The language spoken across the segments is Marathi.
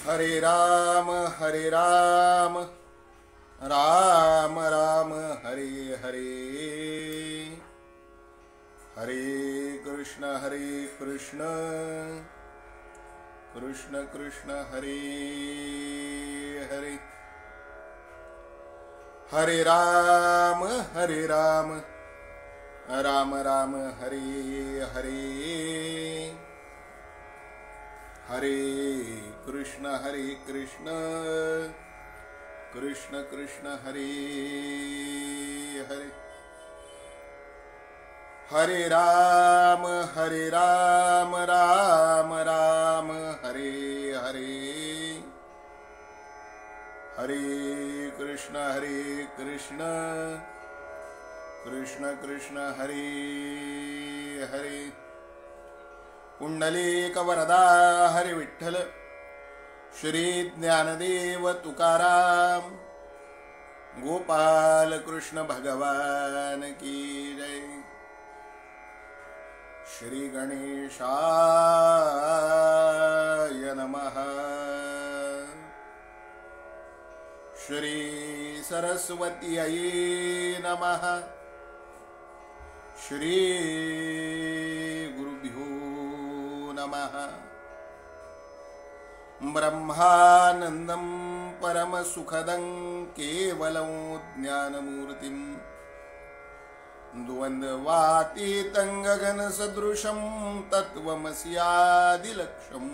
हरे राम राम राम हरे हरे, हरे कृष्ण कृष्ण कृष्ण हरे हरे, हरे राम राम राम हरे हरे, हरे कृष्ण कृष्ण कृष्ण हरे हरे, हरे राम राम राम हरे हरे, हरे कृष्ण कृष्ण कृष्ण हरे हरे। पुंडलीक वरदा हरि विठ्ठल, श्री ज्ञानदेव तुकाराम, गोपाल कृष्ण भगवान की जय। श्री गणेशाय नमः, श्री सरस्वत्यै नमः, श्री गुरुभ्यो नमः। ब्रह्मानंदं परमसुखदं केवलं ज्ञानमूर्तिं, द्वन्द्वातीतं गगनसदृशं तत्त्वमस्यादिलक्ष्यम्,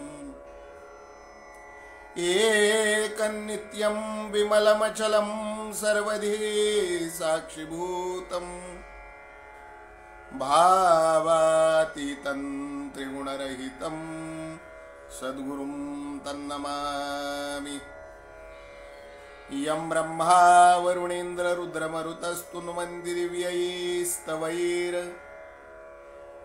एकनित्यं विमलमचलं सर्वधी साक्षिभूतं, भावातीतं त्रिगुणरहितं सद्गुरुं तन्नमामि। यं ब्रह्मा वरुणेन्द्र रुद्रमरुतस्तुन्वन्ति दिव्यैस्तवैर्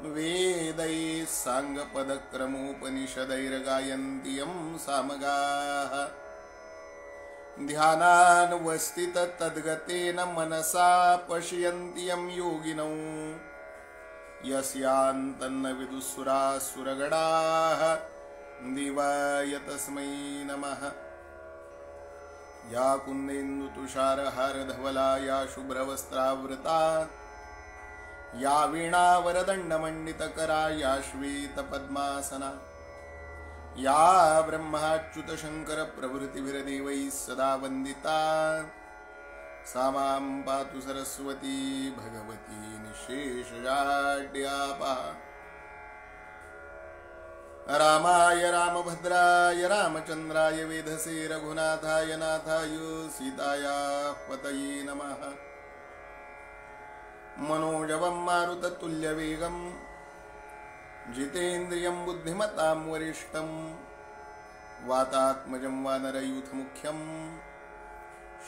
वेदैः साङ्गपदक्रमोपनिषदैर्गायन्ति यं सामगाः, ध्यानानुवस्थिततद्गतेन मनसा पश्यन्ति यं योगिनौ, यस्यान्तन्न विदुःसुरासुरगणाः दिवाय तस्मै नमः। या कुन्देन्दुतुषारहारधवला, या शुभ्रवस्त्रावृता, या वीणावरदण्डमण्डितकरा, या श्वेतपद्मासना, या ब्रह्माच्युतशङ्करप्रभृतिभिर्देवैः सदा वन्दिता, सा मां पातु सरस्वती भगवती निःशेषजाड्यापहा। रामाय रामभद्राय रामचन्द्राय वेधसे रघुनाथाय नाथाय सीताया पतये नमः। मनोजवं मारुततुल्यवेगं, जितेन्द्रियं बुद्धिमतां वरिष्ठं, वातात्मजं वानरयूथमुख्यं,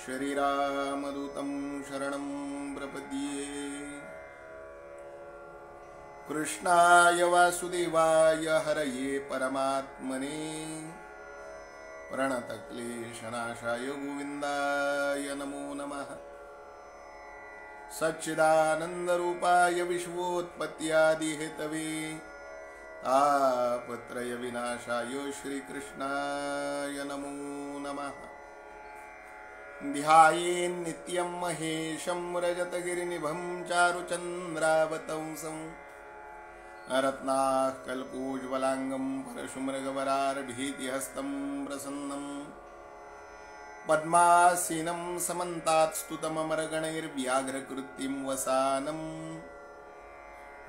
श्रीरामदूतं शरणं प्रपद्ये। कृष्णाय वासुदेवाय हरये परमात्मने, प्रणतक्लेशनाशाय गोविन्दाय नमो नमः। सच्चिदानन्दरूपाय विश्वोत्पत्त्यादिहेतवे, तापत्रयविनाशाय श्रीकृष्णाय नमो नमः। ध्यायेन्नित्यं महेशं रजतगिरिनिभं चारुचन्द्रावतंसं, रत्नाः कल्पोज्ज्वलाङ्गं परशुमृगवरार्भीतिहस्तं प्रसन्नं, पद्मासीनं समन्तात् स्तुतममरगणैर्व्याघ्रकृत्तिं वसानं,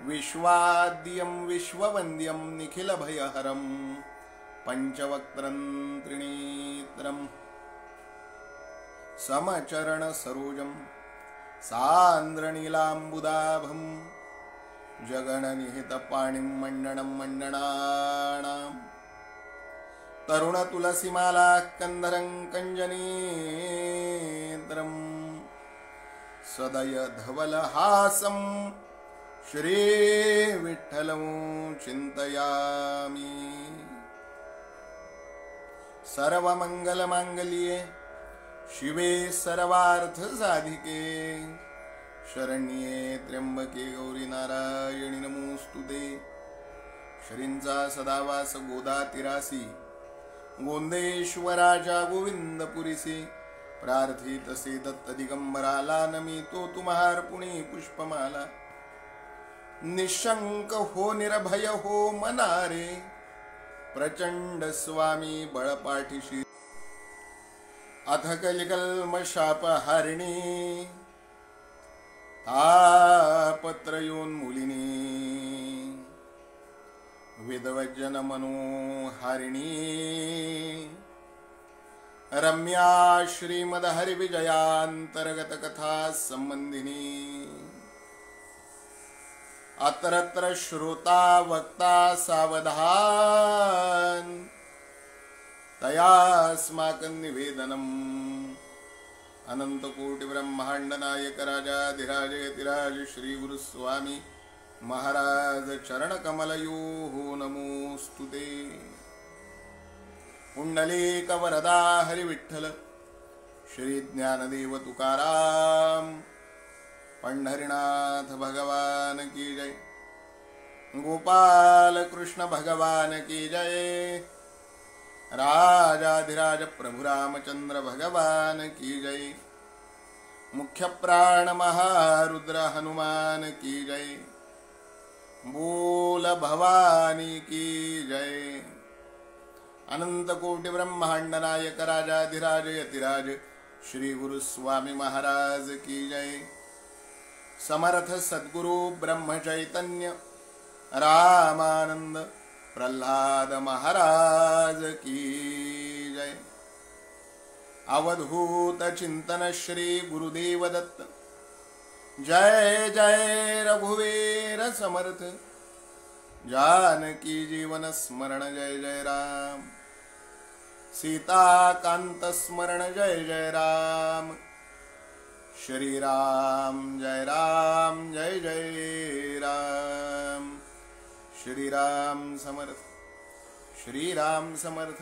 विश्वाद्यं विश्ववन्द्यं निखिलभयहरं पञ्चवक्त्रं त्रिनेत्रम्, समचरणसरोजं सान्द्रनीलाम्बुदाभं, जगन्निहितपाणिं मण्डनं मण्डनानां, तरुणतुलसीमाला कन्धरं कञ्जनेत्रं, सदयधवलहासं श्रीविठ्ठलं चिन्तयामि। सर्वमङ्गलमाङ्गल्ये शिवे सर्वार्थसाधिके, शरण्ये त्र्यंबके गौरी नारायणी नमोस्तुते। श्रींचा सदावास गोदा तिरासी, गोंदेश्वराच्या गोविंदपुरीसी प्रार्थित से दत्त दिगंबराला नमितो तुम्हार पुणे पुष्पमाला निशंक हो निर्भय हो मनारे प्रचंड स्वामी बळपाठीशी अथ कलिकल्मशाप हरिणी तापत्रयोन्मूलिनी विदवज्जन मनोहारिणी रम्या श्रीमद हरिविजयान्तर्गत कथा संबंधिनी अत्रत्र श्रोता वक्ता सावधान तयास्माकं निवेदनम् अनंत कोटि ब्रह्मांड नायक राजाधिराज यतिराज श्री गुरु स्वामी महाराज चरण कमलयो नमोस्तुते। पुंडलीक वरदा हरि विठ्ठल श्री ज्ञानदेव तुकाराम पंढरीनाथ भगवान की जय। गोपाल कृष्ण भगवान की जय। राजाधिराज प्रभु रामचंद्र भगवान की जय। मुख्य प्राण महारुद्र हनुमान की जय। बोल भवानी की जय। अनंत कोटि ब्रह्मांड नायक राजाधिराज यतिराज श्री गुरु स्वामी महाराज की जय। समर्थ सद्गुरु ब्रह्म चैतन्य रामानंद प्रल्हाद महाराज की जय। अवधूत चिंतन श्री गुरुदेव दत्त जय जय रघुवीर समर्थ जानकी जीवन स्मरण जय जय राम। सीता कांत स्मरण जय जय राम। श्री राम जय जय राम। श्री राम समर्थ श्री राम समर्थ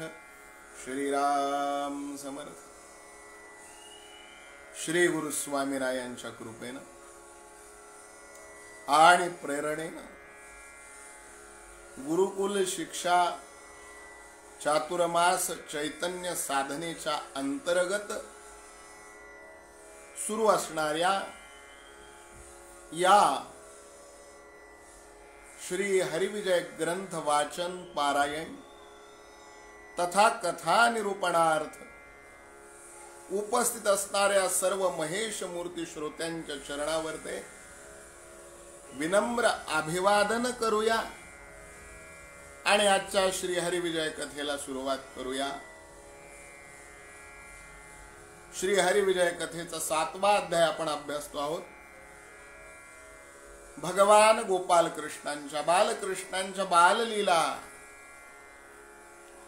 श्री राम समर्थ। श्री गुरु स्वामीरायांच्या कृपेनं आणि प्रेरणेनं गुरुकुल शिक्षा चातुर्मास चैतन्य साधनेच्या अंतर्गत सुरू असणाऱ्या या श्री हरिविजय ग्रंथ वाचन पारायण तथा कथा निरूपणार्थ उपस्थित असणाऱ्या सर्व महेश मूर्ती श्रोत्यांच्या चरणावरती विनम्र अभिवादन करूया आणि आजच्या श्री हरिविजय कथेला सुरुवात करूया। श्री हरिविजय कथेचा 7वा अध्याय आपण अभ्यासतो आहोत। भगवान गोपाल कृष्णांच्या बालकृष्णांच्या बाललीला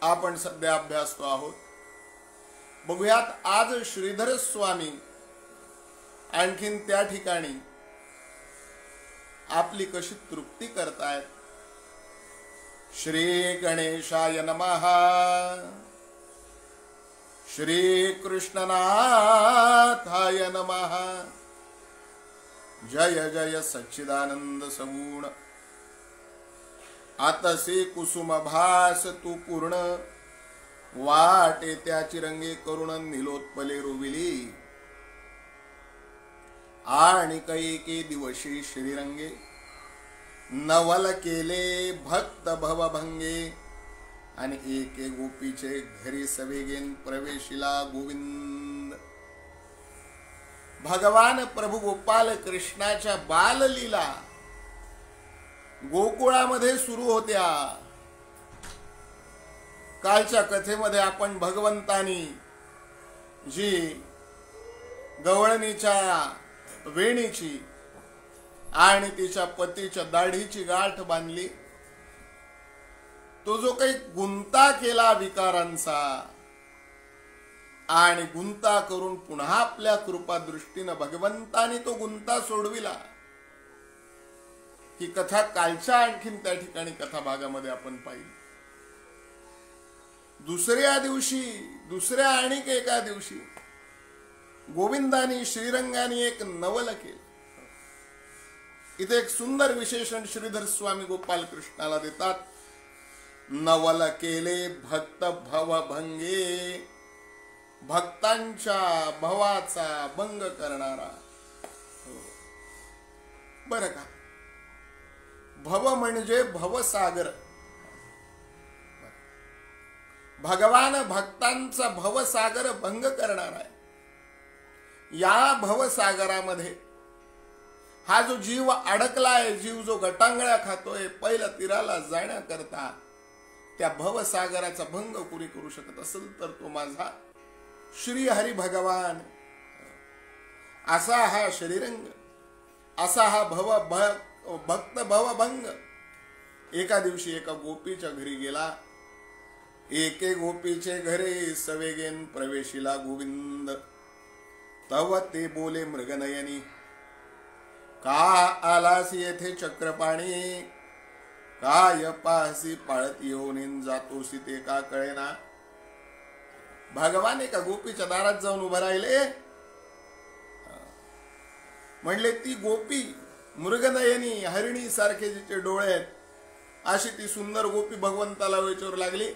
आपण सध्या अभ्यासतो आहोत। बघूयात आज श्रीधर स्वामी आणखीन त्या ठिकाणी आपली कशी तृप्ती करतायत। श्री गणेशाय नमः। श्री कृष्णनाथाय नमः। जय जय सच्चिदानंद सगुण आतसे कुसुम भास तू पूर्ण वाटे त्याची रंगे करुण निलोत्पले रुविली आणि कैके दिवशी श्रीरंगे नवल केले भक्त भवभंगे आणि एके गोपीचे घरी सवेगेन प्रवेशिला गोविंद। भगवान प्रभू गोपाल कृष्णाच्या बाललीला गोकुळामध्ये सुरू होत्या। कालच्या कथेमध्ये आपण भगवंतानी जी गवळणीच्या वेणीची आणि तिच्या पतीच्या दाढीची गाठ बांधली, तो जो काही गुंता केला विकारांचा आणि गुंता करून पुन्हा आपल्या कृपा दृष्टीने भगवंतानी तो गुंता सोडविला, ही कथा कालच्या आणखीन त्या ठिकाणी कथा भागामध्ये आपण पाहिली। दुसऱ्या आणिक एका दिवशी गोविंदानी श्रीरंगानी एक नवल केले। इथे एक सुंदर विशेषण श्रीधर स्वामी गोपाल कृष्णाला देतात। नवल केले भक्त भवभंगे, भक्तांच्या भवाचा भंग करणारा. बरं का, भव म्हणजे भवसागर. भगवान भक्तांचा भवसागर भंग करणार आहे. या भवसागरामध्ये हा जो जीव अडकलाय, जीव जो गटांगळ्या खातोय, पहिल्या तीराला जाण्याकरता त्या भवसागराचा भंग कुणी करू शकत असेल तर तो माझा श्री हरी भगवान. असा हा श्रीरंग, असा हा भक्त भवभंग. एका दिवशी एका गोपीच्या घरी गेला. एके गोपीचे घरे सवेगेन प्रवेशिला गोविंद. तव ते बोले मृगनयनी, का आलास येथे चक्रपाणी, काय पाहसी पाळत येऊन जातोसी ते का कळेना. भगवान एका गोपीच्या दारात जाऊन उभं राहिले. म्हणले ती गोपी मृगनयनी, हरिणी सारखे जिचे डोळे आहेत, अशी ती सुंदर गोपी भगवंताला विचारू लागली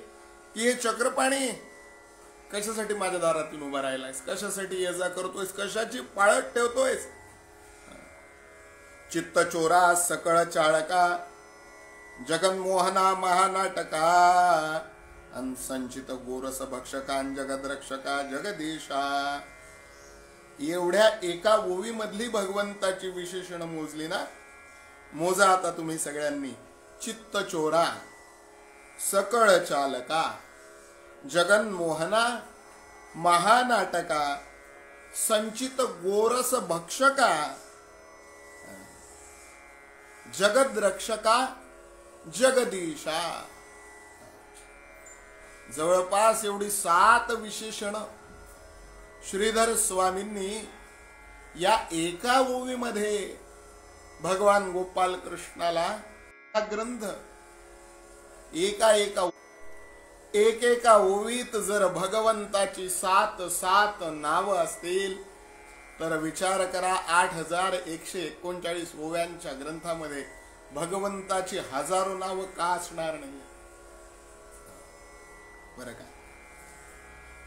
की हे चक्रपाणी कशासाठी माझ्या दारातून उभा राहिलायस, कशासाठी ये जा करतोयस, कशाची पाळत ठेवतोयस. चित्त चोरा सकळ चाळका, जगन्मोहना महानाटका, संचित गोरस भक्षकां जगद्रक्षका जगदीशा. एवढ्या एका ओवी मधली भगवंताची विशेषण मोजली ना. मोजा आता तुम्ही सगळ्यांनी. चित्त चोरा, सकळ चालका, जगन्मोहना महानाटका, संचित गोरस भक्षका, जगद्रक्षका जगदीशा. जवळपास एवढी 7 विशेषण श्रीधर स्वामींनी या एका ओवीमध्ये भगवान गोपाल कृष्णाला हा ग्रंथ एका ओवीत जर भगवंताची 7 नावं असतील तर विचार करा 8139 ओव्यांच्या ग्रंथामध्ये भगवंताची हजारो नावं का असणार नाही. बरं का,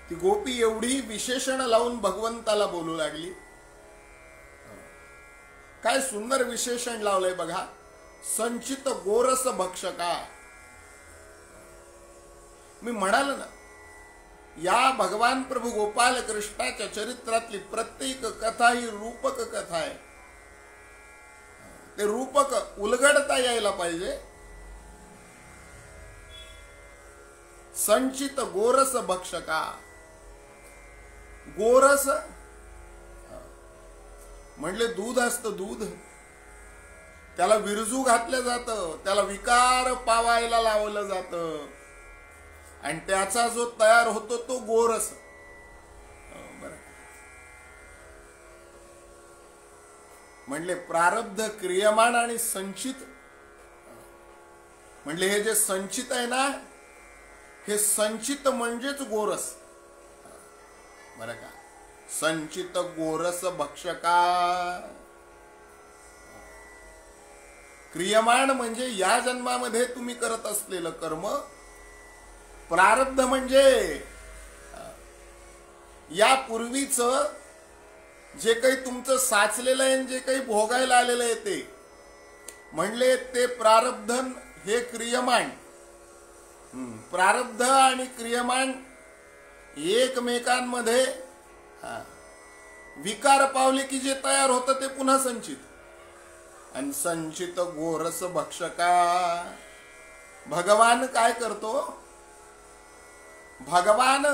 ती गोपी एवढी विशेषण लावून भगवंताला बोलू लागली. काय सुंदर विशेषण लावलंय बघा. संचित गोरस भक्षका. मी म्हणाल ना, या भगवान प्रभू गोपाल कृष्णाच्या चरित्रातली प्रत्येक कथा ही रूपक कथा आहे. ते रूपक उलगडता यायला पाहिजे. संचित गोरस भक्षका. गोरस म्हणले दूध असतं, दूध. त्याला विरजू घातलं जातं, त्याला विकार पावायला लावलं जातं आणि त्याचा जो तयार होतो तो गोरस. बरं, म्हणले प्रारब्ध, क्रियमाण आणि संचित. म्हणले हे जे संचित आहे ना, हे संचित म्हणजेच गोरस. बरं का, संचित गोरस भक्षका. क्रियमाण म्हणजे या जन्मामध्ये तुम्ही करत असलेलं कर्म. प्रारब्ध म्हणजे या पूर्वीच जे काही तुमचं साचलेलं आहे, जे काही भोगायला आलेलं आहे ते. म्हणले ते प्रारब्धन हे क्रियमाण. प्रारब्ध आणि क्रियमाण एकमेकांमध्ये विकार पावले की जे तयार होतं ते पुन्हा संचित. आणि संचित गोरस भक्षका. भगवान काय करतो? भगवान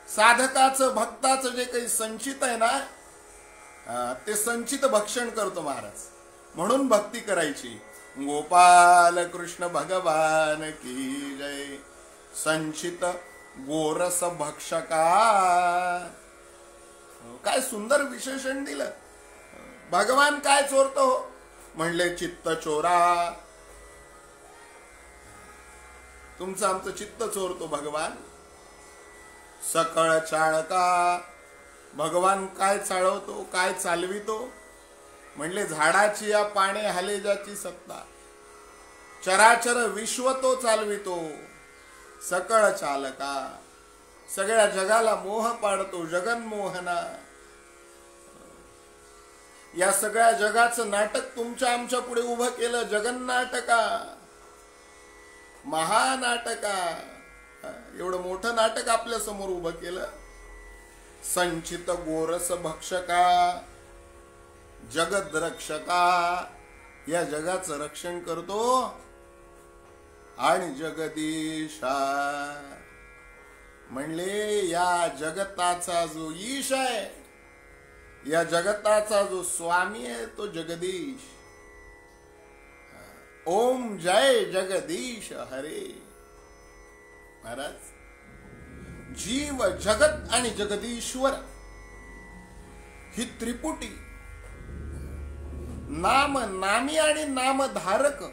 साधकाचं, भक्ताचं जे काही संचित आहे ना, ते संचित भक्षण करतो महाराज. म्हणून भक्ती करायची. गोपाल कृष्ण भगवान की जय. संचित गोरस भक्षका. काय सुंदर विशेषण दिलं. भगवान काय चोरतो? म्हणले चित्त चोरा. तुमचं आमचं चित्त चोरतो भगवान. सकळ चाळका. भगवान काय चाळवतो, काय चालवितो? म्हणले झाडाची या पाने हालेजाची सत्ता. चराचर विश्व तो चालवितो, सकळ चालका, सगळ्या जगाला मोह पाडतो, जगन्मोहना. या सगळ्या जगाचं नाटक तुमच्या आमच्या पुढे उभं केलं, जगन्नाटका, महानाटका. एवढं मोठं नाटक आपल्या समोर उभं केलं. संचित गोरस भक्षका, जगद्रक्षका, या जगाचं रक्षण करतो आणि जगदीशा म्हणले या जगताचा जो ईश आहे, या जगताचा जो स्वामी आहे तो जगदीश. ओम जय जगदीश हरे. महाराज, जीव, जगत आणि जगदीश्वर ही त्रिपुटी, नाम, नामी आणि नामधारक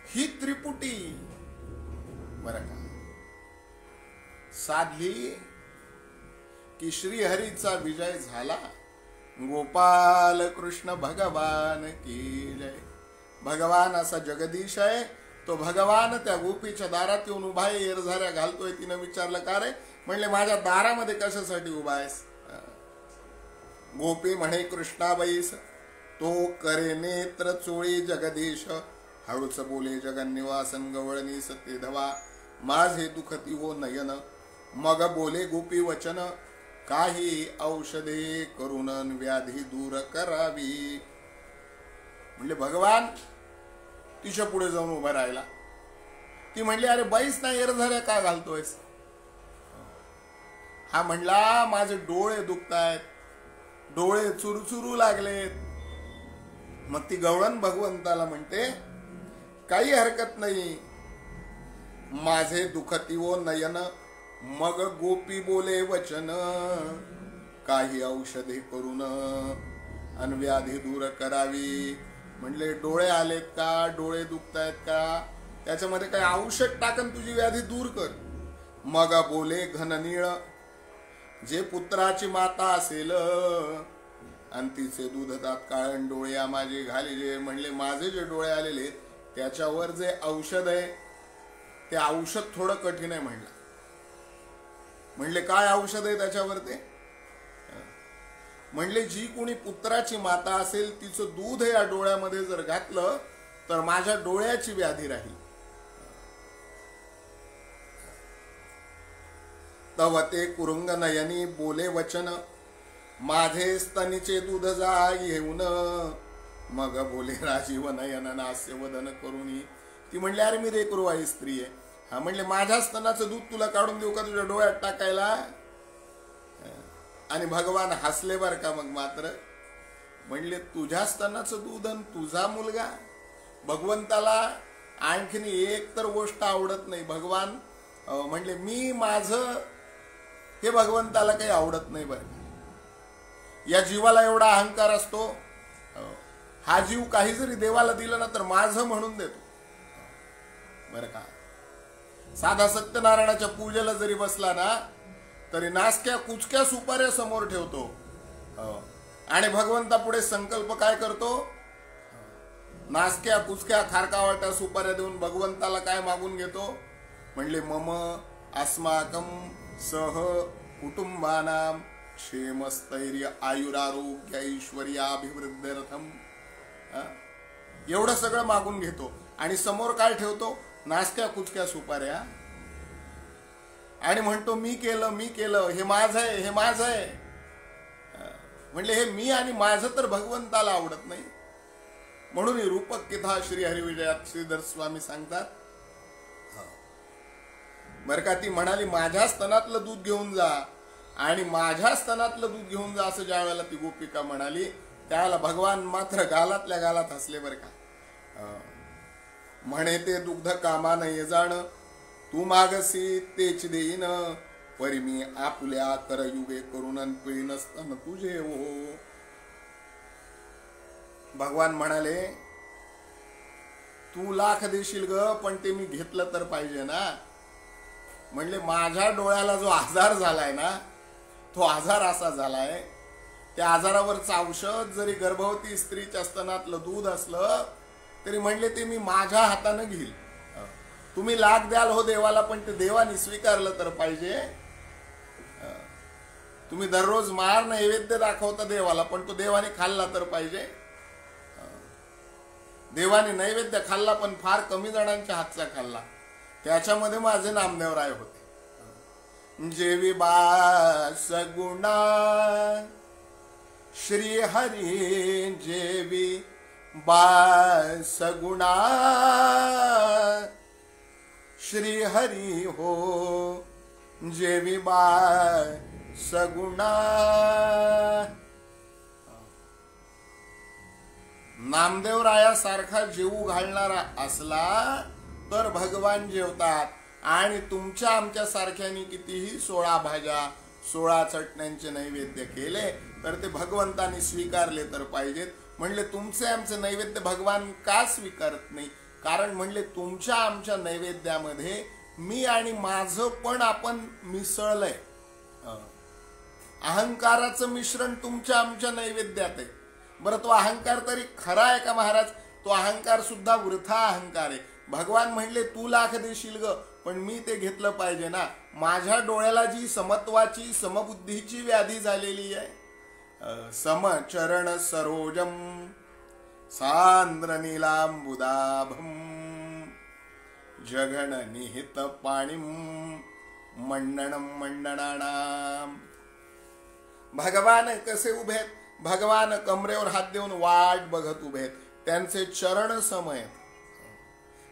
ही त्रिपुटी बरं का साधली की श्रीहरीचा विजय झाला. गोपाल कृष्ण भगवान की जय. भगवान असा जगदीश आहे. तो भगवान त्या गोपीच्या दारात येऊन उभा आहे, एरझाऱ्या घालतोय. तिनं विचारलं, का रे? म्हणले, माझ्या दारामध्ये कशासाठी उभा आहेस? गोपी म्हणे, कृष्णाबाईस तो करे नेत्र चोळी जगदीश, हळूच बोले जगन्निवासन गवळणी सत्य धवा, माझे दुखती हो नयन. मग बोले गोपी वचन, काही औषधे करून व्याधी दूर करावी. म्हणले, भगवान तिच्या पुढे जाऊन उभा राहिला. ती म्हणली, अरे बाईस ना एरझाऱ्या का घालतोयस? हा म्हणला, माझे डोळे दुखतायत, डोळे चुरचुरू लागलेत. मग ती गवळण भगवंताला म्हणते, काही हरकत नाही, माझे दुखती वो नयन. मग गोपी बोले वचन, काही औषधे करून अनव्याधी दूर करावी. म्हणले, डोळे आलेत का? डोळे दुखतायत का? त्याच्यामध्ये काही औषध टाकन तुझी व्याधी दूर कर. मग बोले घननीळ, जे पुत्राची माता असेल आणि तिचे दूध दात काळण डोळे माझे घालेले. म्हणले, माझे जे डोळे आलेले त्याच्यावर जे औषध आहे ते औषध थोडं कठीण आहे. म्हणले, काय औषध आहे त्याच्यावर? ते म्हणले, जी कोणी पुत्राची माता असेल तिचं दूध या डोळ्यामध्ये जर घातलं तर माझ्या डोळ्याची व्याधी राहील. तव ते कुरुंग नयनी बोले वचन, माझे स्तनीचे दूध जा घेऊन. मग बोले राजीव नयन नास्य वदन करुणी. ती म्हणली, अरे मी रेकुरवाई स्त्री आहे. हा म्हणले, माझ्या स्तनाचं दूध तुला काढून देऊ का तुझ्या डोळ्यात टाकायला? आणि भगवान हसले बर का. मग मात्र म्हणले, तुझ्या स्तनाचं दूध आणि तुझा मुलगा? भगवंताला आणखीन एक तर गोष्ट आवडत नाही. भगवान म्हणले, मी माझं, हे भगवंताला काही आवडत नाही. बरं, या जीवाला एवढा अहंकार असतो. हा जीव काही जरी देवाला दिलं ना तर माझं म्हणून देतो. बरं का, साधा सत्यनारायणाच्या पूजेला जरी बसला ना तरी नासक्या कुचक्या सुपाऱ्या समोर ठेवतो. आणि भगवंता पुढे संकल्प काय करतो? नासक्या कुचक्या खारकावाट्या सुपाऱ्या देऊन भगवंताला काय मागून घेतो? म्हणले, मम अस्माकं सह कुटुंबानां क्षेमस्थैर्य आयुरारोग्य ऐश्वर्याभिवृद्ध्यर्थम. एवढं सगळं मागून घेतो आणि समोर काय ठेवतो? नासक्या कुचक्या सुपाऱ्या. आणि म्हणतो, मी केलं, मी केलं, हे माझं आहे, हे माझं आहे. म्हणले, हे मी आणि माझं तर भगवंताला आवडत नाही. म्हणून रूपक किथा श्री हरिविजयात श्रीधर स्वामी सांगतात. बरं का, ती म्हणाली, माझ्या स्तनातलं दूध घेऊन जा, आणि माझ्या स्तनातलं दूध घेऊन जा असं ज्या वेळेला ती गोपिका म्हणाली त्यावेळेला भगवान मात्र गालातल्या गालात हसले. बरं का, म्हणे, ते दुग्ध कामा नाही जाण, तू मागसी तेच देईन, परी मी आपुल्या करयुगे करून पिळीन स्तन तुझे हो. भगवान म्हणाले, तू लाख देशील ग, पण ते मी घेतलं तर पाहिजे ना. म्हणले, माझ्या डोळ्याला जो आजार झालाय ना तो आजार असा झालाय, त्या आजारावरचं औषध जरी गर्भवती स्त्रीच्या स्तनातलं दूध असलं तरी म्हणले ते मी माझ्या हाताने घेईल. तुम्ही लाख द्याल हो देवाला, पण ते देवाने स्वीकारलं तर पाहिजे. तुम्ही दररोज मार नैवेद्य दाखवता देवाला, पण तो देवाने खाल्ला तर पाहिजे. देवाने नैवेद्य खाल्ला, पण फार कमी जणांच्या हातचा खाल्ला. त्याच्यामध्ये माझे नामदेवराय होते. जेवी बास गुणा श्री हरी, जेवी बास गुणा श्री हरी हो, जेवी बास गुणा. नामदेवरायासारखा जेवू घालणारा असला तर भगवान जेवतात. आणि तुमच्या आमच्या सारख्यानी कितीही 16 भाज्या 16 चटण्यांचे नैवेद्य केले तर ते भगवंतानी स्वीकारले तर पाहिजेत. म्हणले तुमचे आमचे नैवेद्य भगवान का स्वीकारत नाही? कारण म्हणले तुमच्या आमच्या नैवेद्यामध्ये मी आणि माझं पण आपण मिसळलंय. अहंकाराचं मिश्रण तुमच्या आमच्या नैवेद्यात आहे. बरं, तो अहंकार तरी खरा आहे का महाराज? तो अहंकार सुद्धा वृथा अहंकार आहे. भगवान म्हणले तू लाख देशील ग, पण मी ते घेतलं पाहिजे ना. माझ्या डोळ्याला जी समत्वाची समबुद्धीची व्याधी झालेली आहे, समचरण सरोजम सांद्र नीलांबुदाभम जगन निहित पाणीम मंडणम मंडणानाम. भगवान कसे उभे आहेत? भगवान कमरेवर हात देऊन वाट बघत उभे आहेत. त्यांचे चरण समय,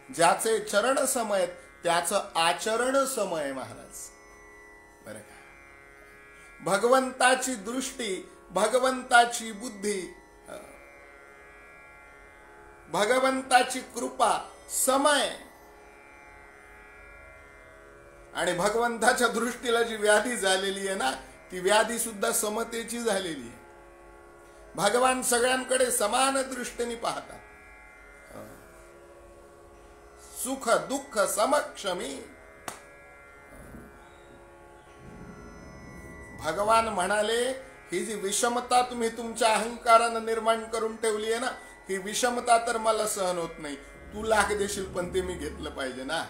ज्याचे चरण समय त्याचं आचरण समय महाराज. बरं का? भगवंताची दृष्टी, भगवंताची बुद्धी, भगवंताची कृपा समय. आणि भगवंताच्या दृष्टीला जी व्याधी झालेली आहे ना, ती व्याधी सुद्धा समतेची झालेली आहे. भगवान सगळ्यांकडे समान दृष्टीने पाहतात. सुख दुःख समक्षमी. भगवान म्हणाले ही जी विषमता तुम्ही तुमच्या अहंकारानं निर्माण करून ठेवली आहे ना, ही विषमता तर मला सहन होत नाही. तू लाख देशील पण ते मी घेतलं पाहिजे ना.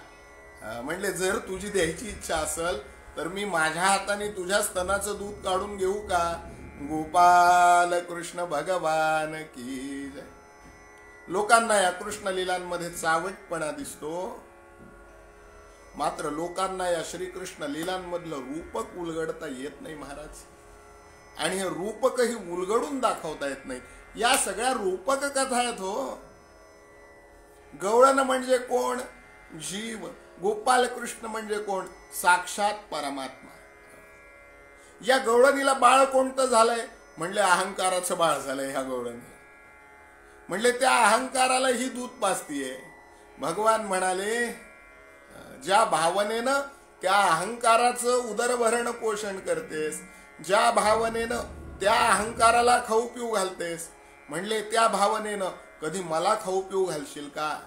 म्हणले जर तुझी द्यायची इच्छा असेल तर मी माझ्या हाताने तुझ्या स्तनाचं दूध काढून घेऊ का? गोपाल कृष्ण भगवान की जय. लोकांना या कृष्ण लीलांमध्ये चावटपणा दिसतो, मात्र लोकांना या श्रीकृष्ण लीलांमधलं रूपक उलगडता येत नाही महाराज. आणि हे रूपकही उलगडून दाखवता येत नाही. या सगळ्या रूपक कथा आहेत हो. गवळण म्हणजे कोण? जीव. गोपाल कृष्ण म्हणजे कोण? साक्षात परमात्मा. या गवळणीला बाळ कोणतं झालंय? म्हणले अहंकाराचं बाळ झालंय ह्या गवळणीला. म्हणले त्या अहंकाराला ही दूध पाजतीये. भगवान म्हणाले ज्या भावनेनं त्या अहंकाराचं उदरभरण पोषण करतेस, ज्या भावनेनं त्या अहंकाराला खाऊ पिऊ घालतेस, म्हणले त्या भावनेनं कधी मला खाऊ पिऊ घालशील का?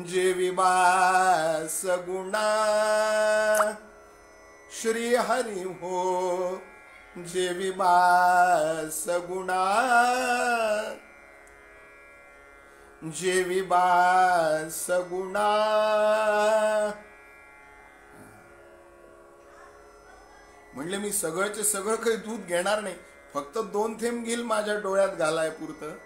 जे विबास गुणा श्री हरी हो, जे विबास गुणा, जे विबास गुणा. म्हणले मी सगळंचे सगळं काही दूध घेणार नाही, फक्त 2 थेंब घेईल माझ्या डोळ्यात घालाय पुरतं.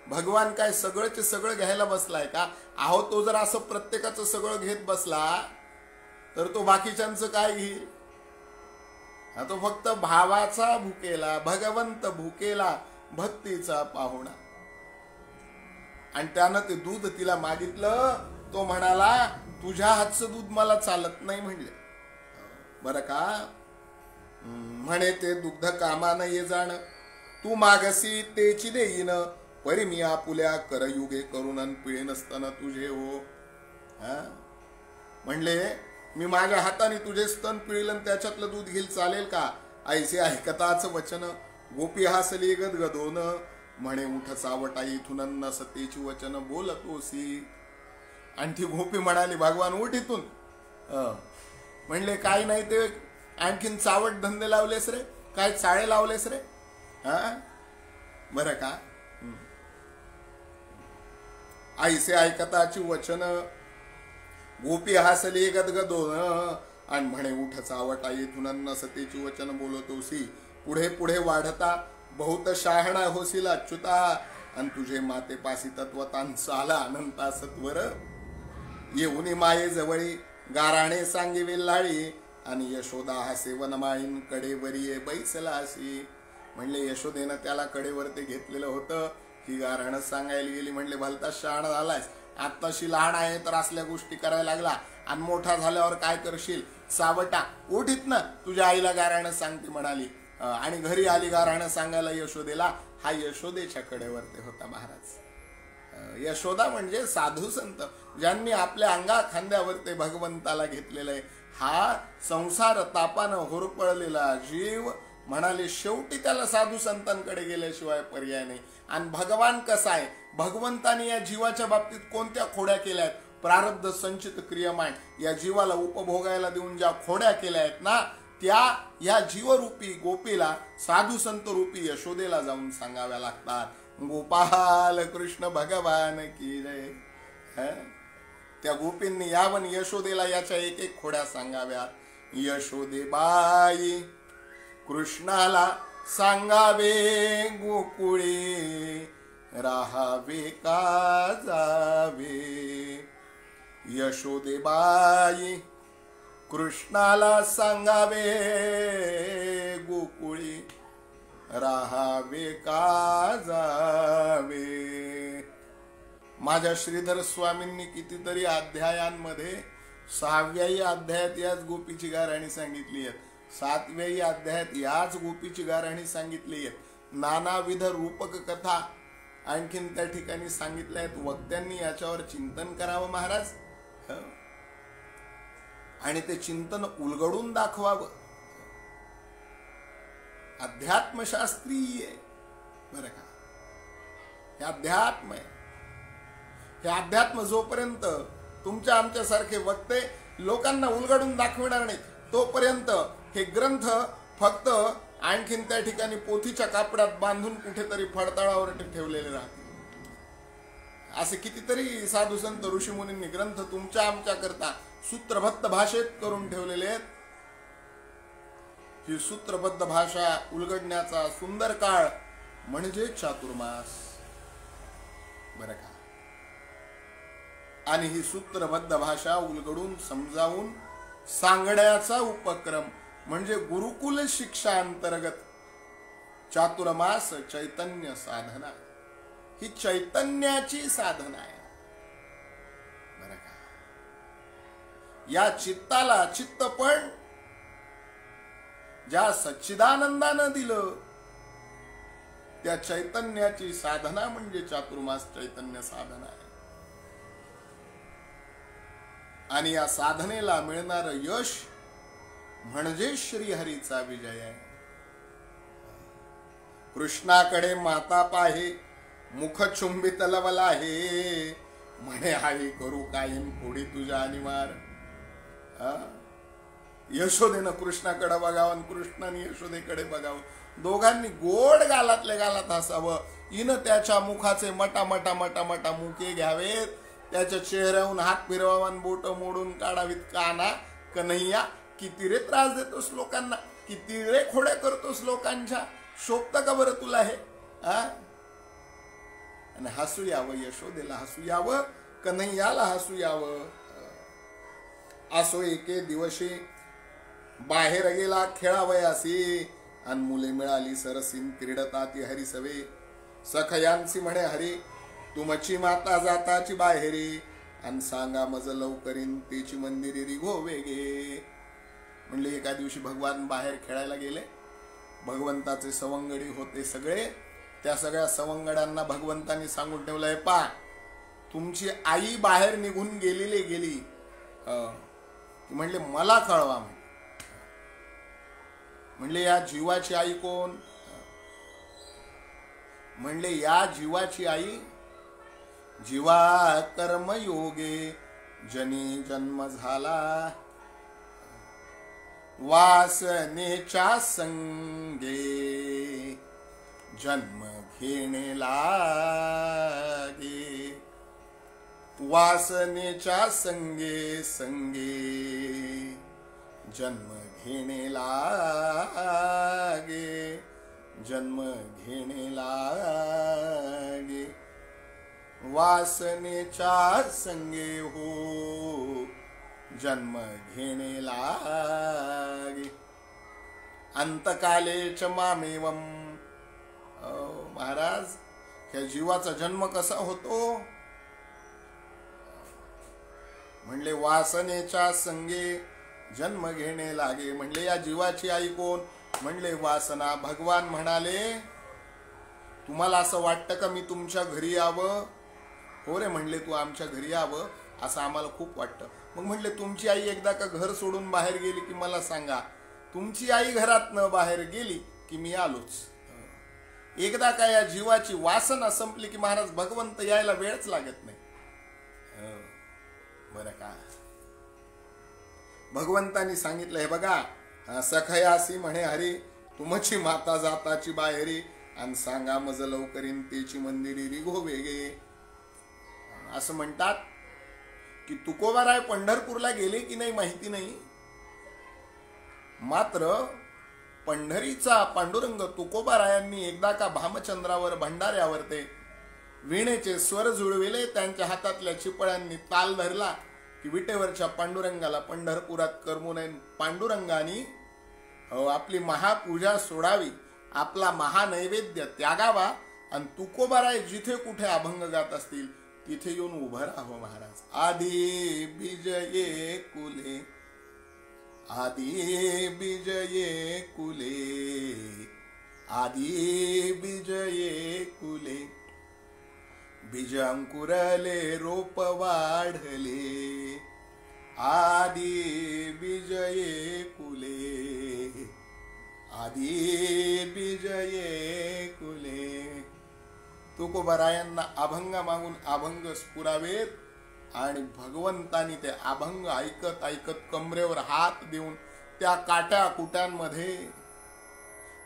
भगवान काय सगळंचे सगळं घ्यायला बसलाय का? आहो तो जर असं प्रत्येकाचं सगळं घेत बसला तर तो बाकीच्यांचं काय घेईल? हा तो फक्त भावाचा भुकेला, भगवंत भुकेला भक्तीचा पाहुणा. आणि त्यानं ते दूध तिला मागितलं. तो म्हणाला तुझ्या हातचं दूध मला चालत नाही म्हणले. बरं का? म्हणे ते दुग्ध कामानं ये जाण, तू मागसी तेची देईन, परी मी आपुल्या करयुगे करुणन पिळे नसताना तुझे हो. म्हणले मी माझ्या हाताने तुझे स्तन पिळील आणि त्याच्यातलं दूध घेईल, चालेल का? ऐसे ऐकताच वचन गोपी हासली गदगदोन, म्हणे उठ चावटा इथून न सतेची वचन बोलतोसी. आणि ती गोपी म्हणाली भगवान उठ इथून. म्हणले काही नाही ते आणखीन चावट धंदे लावलेस रे, काय चाळे लावलेस रे. बरं का? आईसे ऐकताची वचन गोपी हासली गदगदोन आणि म्हणे उठ चावटा येथून नसतेची वचन बोलतोसी पुढे पुढे वाढता बहुत शहाणा होशील अच्युता आणि तुझे माते पासी तत्वतांचा आला अनंता सत्वर येऊनी माये जवळी गाराणे सांगे वेल्हाळी आणि यशोदा हा सेवन माईन कडेवरी बैसला अशी म्हणले यशोदेनं त्याला कडेवरती घेतलेलं होतं ही गाराणं सांगायला गेली. म्हणले भलता शहाणा झालायस, आत्ताशी लहान आहे तर असल्या गोष्टी करायला लागला आणि मोठा झाल्यावर काय करशील, सावटा उठीत ना तुझ्या आईला गाराणं सांगते म्हणाली. आणि घरी आली गाराणं सांगायला यशोदेला. हा यशोदेच्या कडेवरती होता महाराज. यशोदा म्हणजे साधू संत ज्यांनी आपल्या अंगा खांद्यावरती भगवंताला घेतलेलं आहे. हा संसार तापानं होरपळलेला जीव म्हणाले शेवटी त्याला साधू संतांकडे गेल्याशिवाय पर्याय नाही. आणि भगवान कसा आहे, भगवंताने या जीवाच्या बाबतीत कोणत्या खोड्या केल्या आहेत, प्रारब्ध संचित क्रियमाण या जीवाला उपभोगायला देऊन ज्या खोड्या केल्या आहेत ना, त्या या जीवरूपी गोपीला साधू संत रूपी यशोदेला जाऊन सांगाव्या लागतात. गोपाल कृष्ण भगवान की जय. त्या गोपींनी यावन यशोदेला याच्या एक एक खोड्या सांगाव्या. यशोदेबाई कृष्णाला सांगावे गोकुळे राहावे का जावे. यशोदेबाई कृष्णाला सांगावे गोकुळी राहावे का जावे. माझ्या श्रीधर स्वामींनी कितीतरी अध्यायांमध्ये 6व्याही अध्यायात याच गोपीची गाराणी सांगितली आहे, 7व्याही अध्यायात याच गोपीची गाराणी सांगितली आहे. नानाविध रूपक कथा आणखीन त्या ठिकाणी सांगितल्या आहेत. वक्त्यांनी याच्यावर चिंतन करावं महाराज, आणि ते चिंतन उलगडून दाखवावं. अध्यात्मशास्त्रीय बरं का, हे अध्यात्म आहे. हे अध्यात्म जोपर्यंत तुमच्या आमच्यासारखे वक्ते लोकांना उलगडून दाखवणार नाही तोपर्यंत हे ग्रंथ फक्त आणखीन त्या ठिकाणी पोथीच्या कापडात बांधून कुठेतरी फडतळावर ठेवलेले राहतील. असे कितीतरी साधू संत ऋषीमुनींनी ग्रंथ तुमच्या आमच्या करता सूत्रबद्ध भाषेत करून ठेवलेले आहेत. ही सूत्रबद्ध भाषा उलगडण्याचा सुंदर काळ म्हणजे चातुर्मास बरं का. आणि ही सूत्रबद्ध भाषा उलगडून समजावून सांगण्याचा उपक्रम म्हणजे गुरुकुल शिक्षा अंतर्गत चातुर्मास चैतन्य साधना. ही चैतन्याची साधना आहे बरं का. या चित्ताला चित्तपण ज्या सच्चिदानंदानं दिलं त्या चैतन्याची साधना म्हणजे चातुर्मास चैतन्य साधना आहे. आणि या साधनेला मिळणारं यश म्हणजे श्रीहरीचा विजय आहे. कृष्णाकडे माता पाहे मुख चुंबित लवला आहे म्हणे आई करू कायम पुढी तुझ्या अनिवार. यशोदेनं कृष्णाकडे बघावं आणि कृष्णाने यशोदेकडे बघावं. दोघांनी गोड गालातले गालात हसावं. हिनं त्याच्या मुखाचे मटा मटा मटा मटा मुके घ्यावेत, त्याच्या चेहऱ्याहून हात फिरवावा आणि बोट मोडून काढावीत. काना कन्हैया किती रे त्रास देतोस लोकांना, किती रे खोड्या करतोस लोकांच्या, शोभतं का बरं तुला हे. आणि हसू यावं, यशोदेला हसू यावं, कन्हैयाला हसू यावं. असो एके दिवशी बाहेर गेला खेळावयासी आणि मुले मिळाली सरसीन क्रीडता ती हरिसवे. सखयांसी म्हणे हरी तुमची माता जाताची बाहेरी आणि सांगा मज लवकरीन तिची मंदिरी रिघो वेगे. म्हणले एका दिवशी भगवान बाहेर खेळायला गेले. भगवंताचे सवंगडी होते सगळे. त्या सगळ्या सवंगड्यांना भगवंतांनी सांगून ठेवलंय पा तुमची आई बाहेर निघून गेली. म्हणले मला कळवा. म्हणले या जीवाची आई कोण. म्हणले या जीवाची आई जीवा कर्मयोगे जनी जन्म झाला वासनेच्या संगे जन्म घेणे लागे. वासनेच्या संगे संगे जन्म घेणे लागे, जन्म घेणे लागे, वासनेच्या संगे हो जन्म घेणे लागे। अंतकाले च मामेवम। महाराज, ह्या जीवाचा जन्म कसा होतो? म्हणले वासनेच्या संगे जन्म घेणे लागे। म्हणले या जीवाची आई कोण? म्हणले वासना। भगवान म्हणाले, तुम्हाला असं वाटतं का मी तुमच्या घरी यावं? हो रे म्हणले, तू आमच्या घरी यावं असं आम्हाला खूप वाटतं। मग म्हणले, तुमची आई एकदा का घर सोडून बाहेर गेली की मला सांगा। तुमची आई घरातनं बाहेर गेली की मी आलोच। एकदा का या जीवाची वासना संपली की महाराज भगवंत यायला वेळच लागत नाही। बरं का? भगवंतानी सांगितलं, हे बघा, सखयासी म्हणे हरी, तुमची माता जाताची बाहेरी, आणि सांगा मज लवकरीन तेची मंदिरी रिघो वेगे। असं म्हणतात की तुकोबाराय पंढरपूरला गेले की नाही माहिती नाही, मात्र पंढरीचा पांडुरंग तुकोबारायांनी एकदा का भामचंद्रावर भंडाऱ्यावर ते वीणेचे स्वर जुळविले, त्यांच्या हातातल्या चिपळ्यांनी ताल धरला की विटेवरच्या पांडुरंगाला पंढरपुरात करमू नये। पांडुरंगानी आपली महापूजा सोडावी, आपला महानैवेद्य त्यागावा, आणि तुकोबाराय जिथे कुठे अभंग गात असतील तिथे येऊन उभं राहावं। महाराज, आदी बीजये कुले, आदी बीजये कुले, आदी बीजये कुले, बीज अंकुरले रोप वाढले, आदी बीजये कुले, आदी बीजये कुले। तुकोबारायांना अभंग मागून अभंग स्फुरावेत, आणि भगवंतानी ते अभंग ऐकत ऐकत कमरेवर हात देऊन त्या काट्या कुट्यांमध्ये,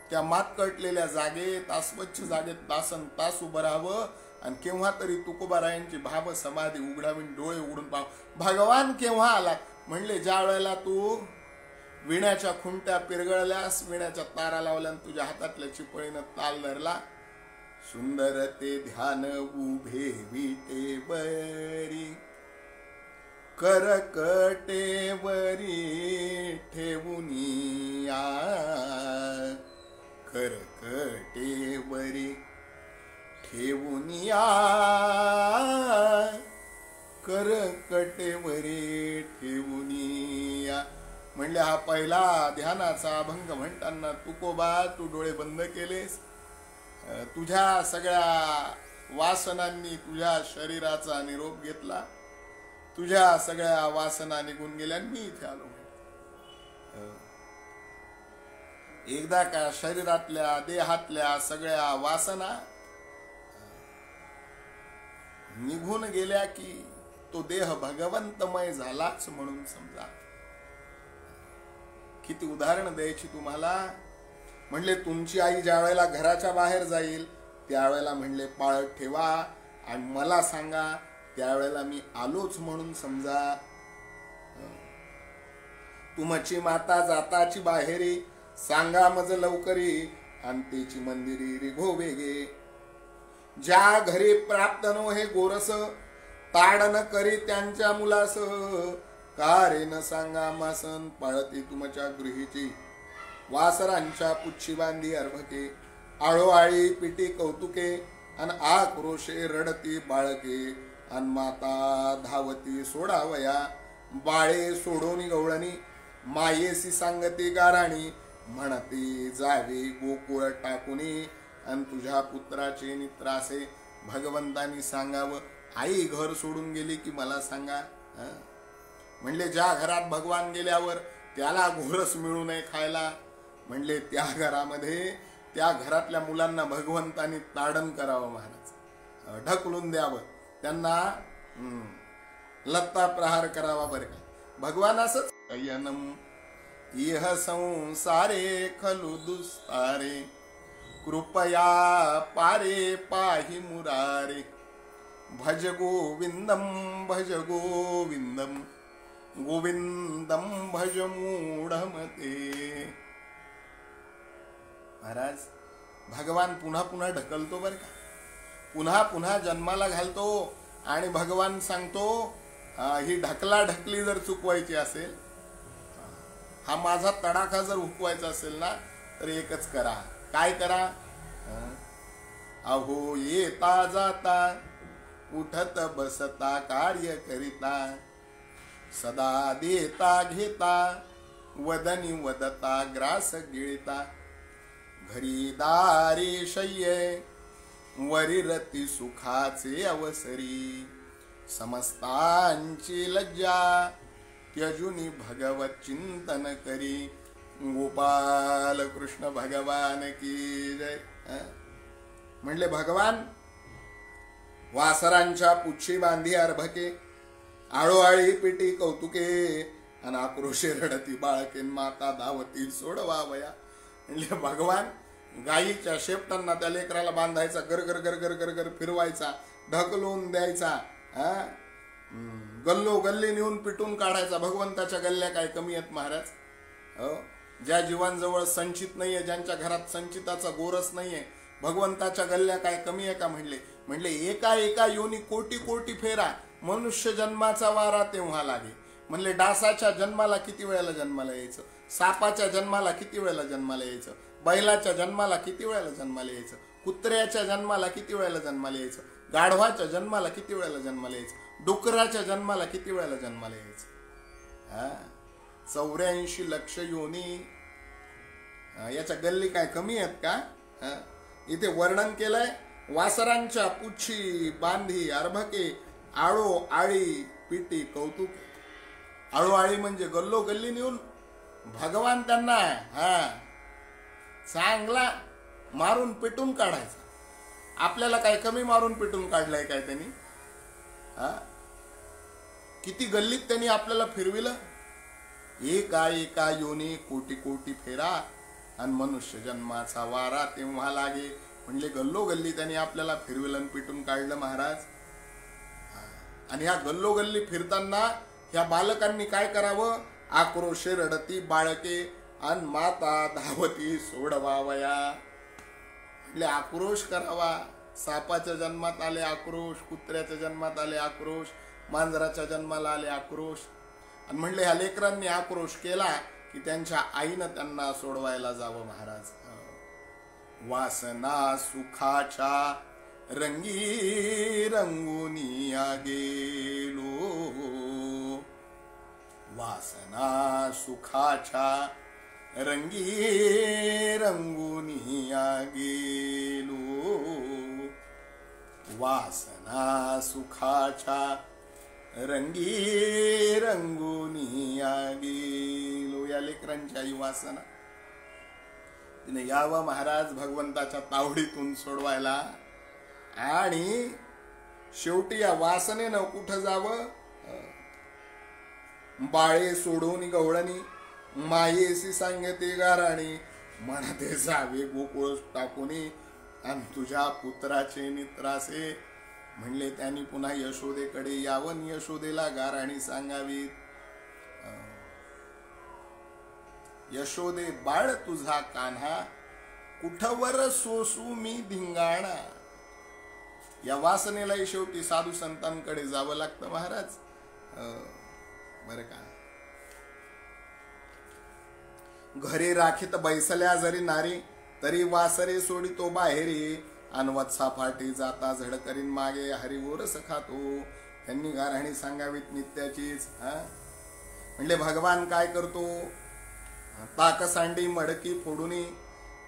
त्या मातकटलेल्या जागेत, अस्वच्छ जागेत तासन तास उभं राहावं, आणि केव्हा तरी तुकोबारायांची भाव समाधी उघडावी, डोळे उघडून पाहावं, भगवान केव्हा आला? म्हणले, ज्या वेळेला तू विण्याच्या खुंट्या पिरगळल्यास, विण्याच्या तारा लावल्या, तुझ्या हातातल्या चिपळीनं ताल धरला, सुंदर ते ध्यान उभे विटेवरी, करकटेवरी ठेवुनिया, करकटेवरी ठेवुनिया, करकटेवरी ठेवुनिया। म्हणले, हा पहिला ध्यानाचा अभंग म्हणताना तुकोबा तू डोळे बंद केलेस, तुझ्या सगळ्या वासनांनी तुझ्या शरीराचा निरोप घेतला, तुझ्या सगळ्या वासना निघून गेल्या, मी इथे आलो। एकदा का शरीरातल्या देहातल्या सगळ्या वासना निघून गेल्या की तो देह भगवंतमय झालाच म्हणून समजा। किती उदाहरण द्यायची तुम्हाला। म्हणले, तुमची आई ज्या वेळेला घराच्या बाहेर जाईल त्यावेळेला म्हणले पाळत ठेवा, आणि मला सांगा त्यावेळेला मी आलोच म्हणून समजा। तुमची माता जाताची बाहेरी, सांगा मज लवकरी, आणि तेची मंदिरी रिघो वेगे। ज्या घरी प्राप्त नो हे गोरस, ताड न करी त्यांच्या मुलास, कारे न सांगा मासन, पाळती तुमच्या गृहीची, वासरांच्या पुच्छी बांधी अर्भके, आळोआळी पिटी कौतुके, अन आक्रोशे रडती बाळके, अन माता धावती सोडावया, बाळे सोडोनी गवळणी, मायेसी सांगती गाराणी, म्हणती जावे गोकुळ टाकुनी, अन तुझ्या पुत्राचे नित्रासे। भगवंतानी सांगावं, आई घर सोडून गेली की मला सांगा। म्हणले, ज्या घरात भगवान गेल्यावर त्याला घोरस मिळू नये खायला, म्हणले त्या घरामध्ये त्या घरातल्या मुलांना भगवंतानी ताडण करावं महाराज, ढकलून द्यावं, त्यांना लत्ता प्रहार करावा। बरं का? भगवान असंच, अयनम इह संसारे खलु दुस्तारे, कृपया पारे पाहि मुरारे, भज गोविंदम भज गोविंदम गोविंदम भज मूढमते. महाराज, भगवान पुन्हा पुन्हा ढकलतो बरं का, पुन्हा पुन्हा जन्माला घालतो आणि भगवान सांगतो ही ढकला ढकली जर चुकवायची असेल, हा माझा तडाखा जर हुकवायचा असेल ना, तर एकच करा. काय करा? अहो येता जाता उठत बसता कार्य करिता, सदा देता घेता वदनी वदता ग्रास गिळता, घरी दारी शय्ये वरी रती सुखाचे अवसरी, समस्तांची लज्जा त्यजुनी भगवत चिंतन करी. गोपाल कृष्ण भगवान की जय. म्हणले भगवान वासरांच्या पुच्छी बांधी अर्भके, आळोआळी पिटी कौतुके, आणि आक्रोशे रडती बाळकेन माता धावती सोडवावया. म्हणजे भगवान गायीच्या शेपटांना त्या लेकराला बांधायचा, गरगर गरगर गरगर फिरवायचा, ढकलून द्यायचा, गल्लो गल्ली नेऊन पिटून काढायचा. भगवंताच्या गल्ल्या काय कमी आहेत महाराज? ज्या जीवांजवळ संचित नाहीये, ज्यांच्या घरात संचिताचा गोरस नाहीये, भगवंताच्या गल्ल्या काय कमी आहे का? म्हणले एका एका योनी कोटी कोटी फेरा, मनुष्य जन्माचा वारा तेव्हा लागे. म्हणले डासाच्या जन्माला किती वेळेला जन्माला यायचं, सापाच्या जन्माला किती वेळेला जन्माला यायचं, बैलाच्या जन्माला किती वेळेला जन्माला यायचं, कुत्र्याच्या जन्माला किती वेळेला जन्माला यायचं, गाढवाच्या जन्माला किती वेळेला जन्माला यायचं, डुकराच्या जन्माला किती वेळेला जन्माला यायचं. 84 लक्ष योनी. याच्या गल्ली काय कमी आहेत का? इथे वर्णन केलंय वासरांच्या पुच्छी बांधी अर्भके, आळो आळी पिटी कौतुक. आळो आळी म्हणजे गल्लो गल्ली नेऊन भगवान त्यांना चांगला मारून पिटून काढायचा. आपल्याला काय कमी मारून पिटून काढलंय काय त्यांनी? किती गल्लीत त्यांनी आपल्याला फिरविलं. एका एका योनी कोटी कोटी फेरा, आणि मनुष्य जन्माचा वारा तेव्हा लागे. म्हणजे गल्लो गल्ली त्यांनी आपल्याला फिरविलं पिटून काढलं महाराज. आणि ह्या गल्लो गल्ली फिरताना ह्या बालकांनी काय करावं? आक्रोशे रडती बाळके, आणि माता धावती सोडवावया. म्हणजे आक्रोश करावा. सापाच्या जन्मात आले आक्रोश, कुत्र्याच्या जन्मात आले आक्रोश, मांजराच्या जन्माला आले आक्रोश. आणि म्हणले ह्या लेकरांनी आक्रोश केला की त्यांच्या आईनं त्यांना सोडवायला जावं महाराज. वासना सुखाच्या रंगी रंगुनिया गेलो, वासना सुखाच्या रंगी रंगुनिया गेलो, वासना सुखाच्या रंगी रंगुनिया गेलो. या लेकरांची आई वासना. तिने यावं महाराज भगवंताच्या तावडीतून सोडवायला. आणि शेवटी या वासनेनं कुठं जावं? बाळे सोडून गवळणी, मायेसी सांगते गाराणी, म्हणते जावे गोकुळ टाकूनी, आणि तुझ्या पुत्राचे नित्रासे. म्हणले त्यांनी पुन्हा यशोदेकडे यावं, यशोदेला गाराणी सांगावी. यशोदे बाळ तुझा कान्हा, कुठवर सोसू मी धिंगाणा. या वासनेलाही शेवटी साधू संतांकडे जावं लागतं महाराज. बर का? घरी राखीत बैसल्या जरी नारी, तरी वासरे सोडितो बाहेरी, अनवत्सा फाटी जाता झड करीन मागे, हरी ओरस खातो. त्यांनी गारहाणी सांगावीत नित्याचीच. म्हणले भगवान काय करतो? ताक सांडी मडकी फोडुनी,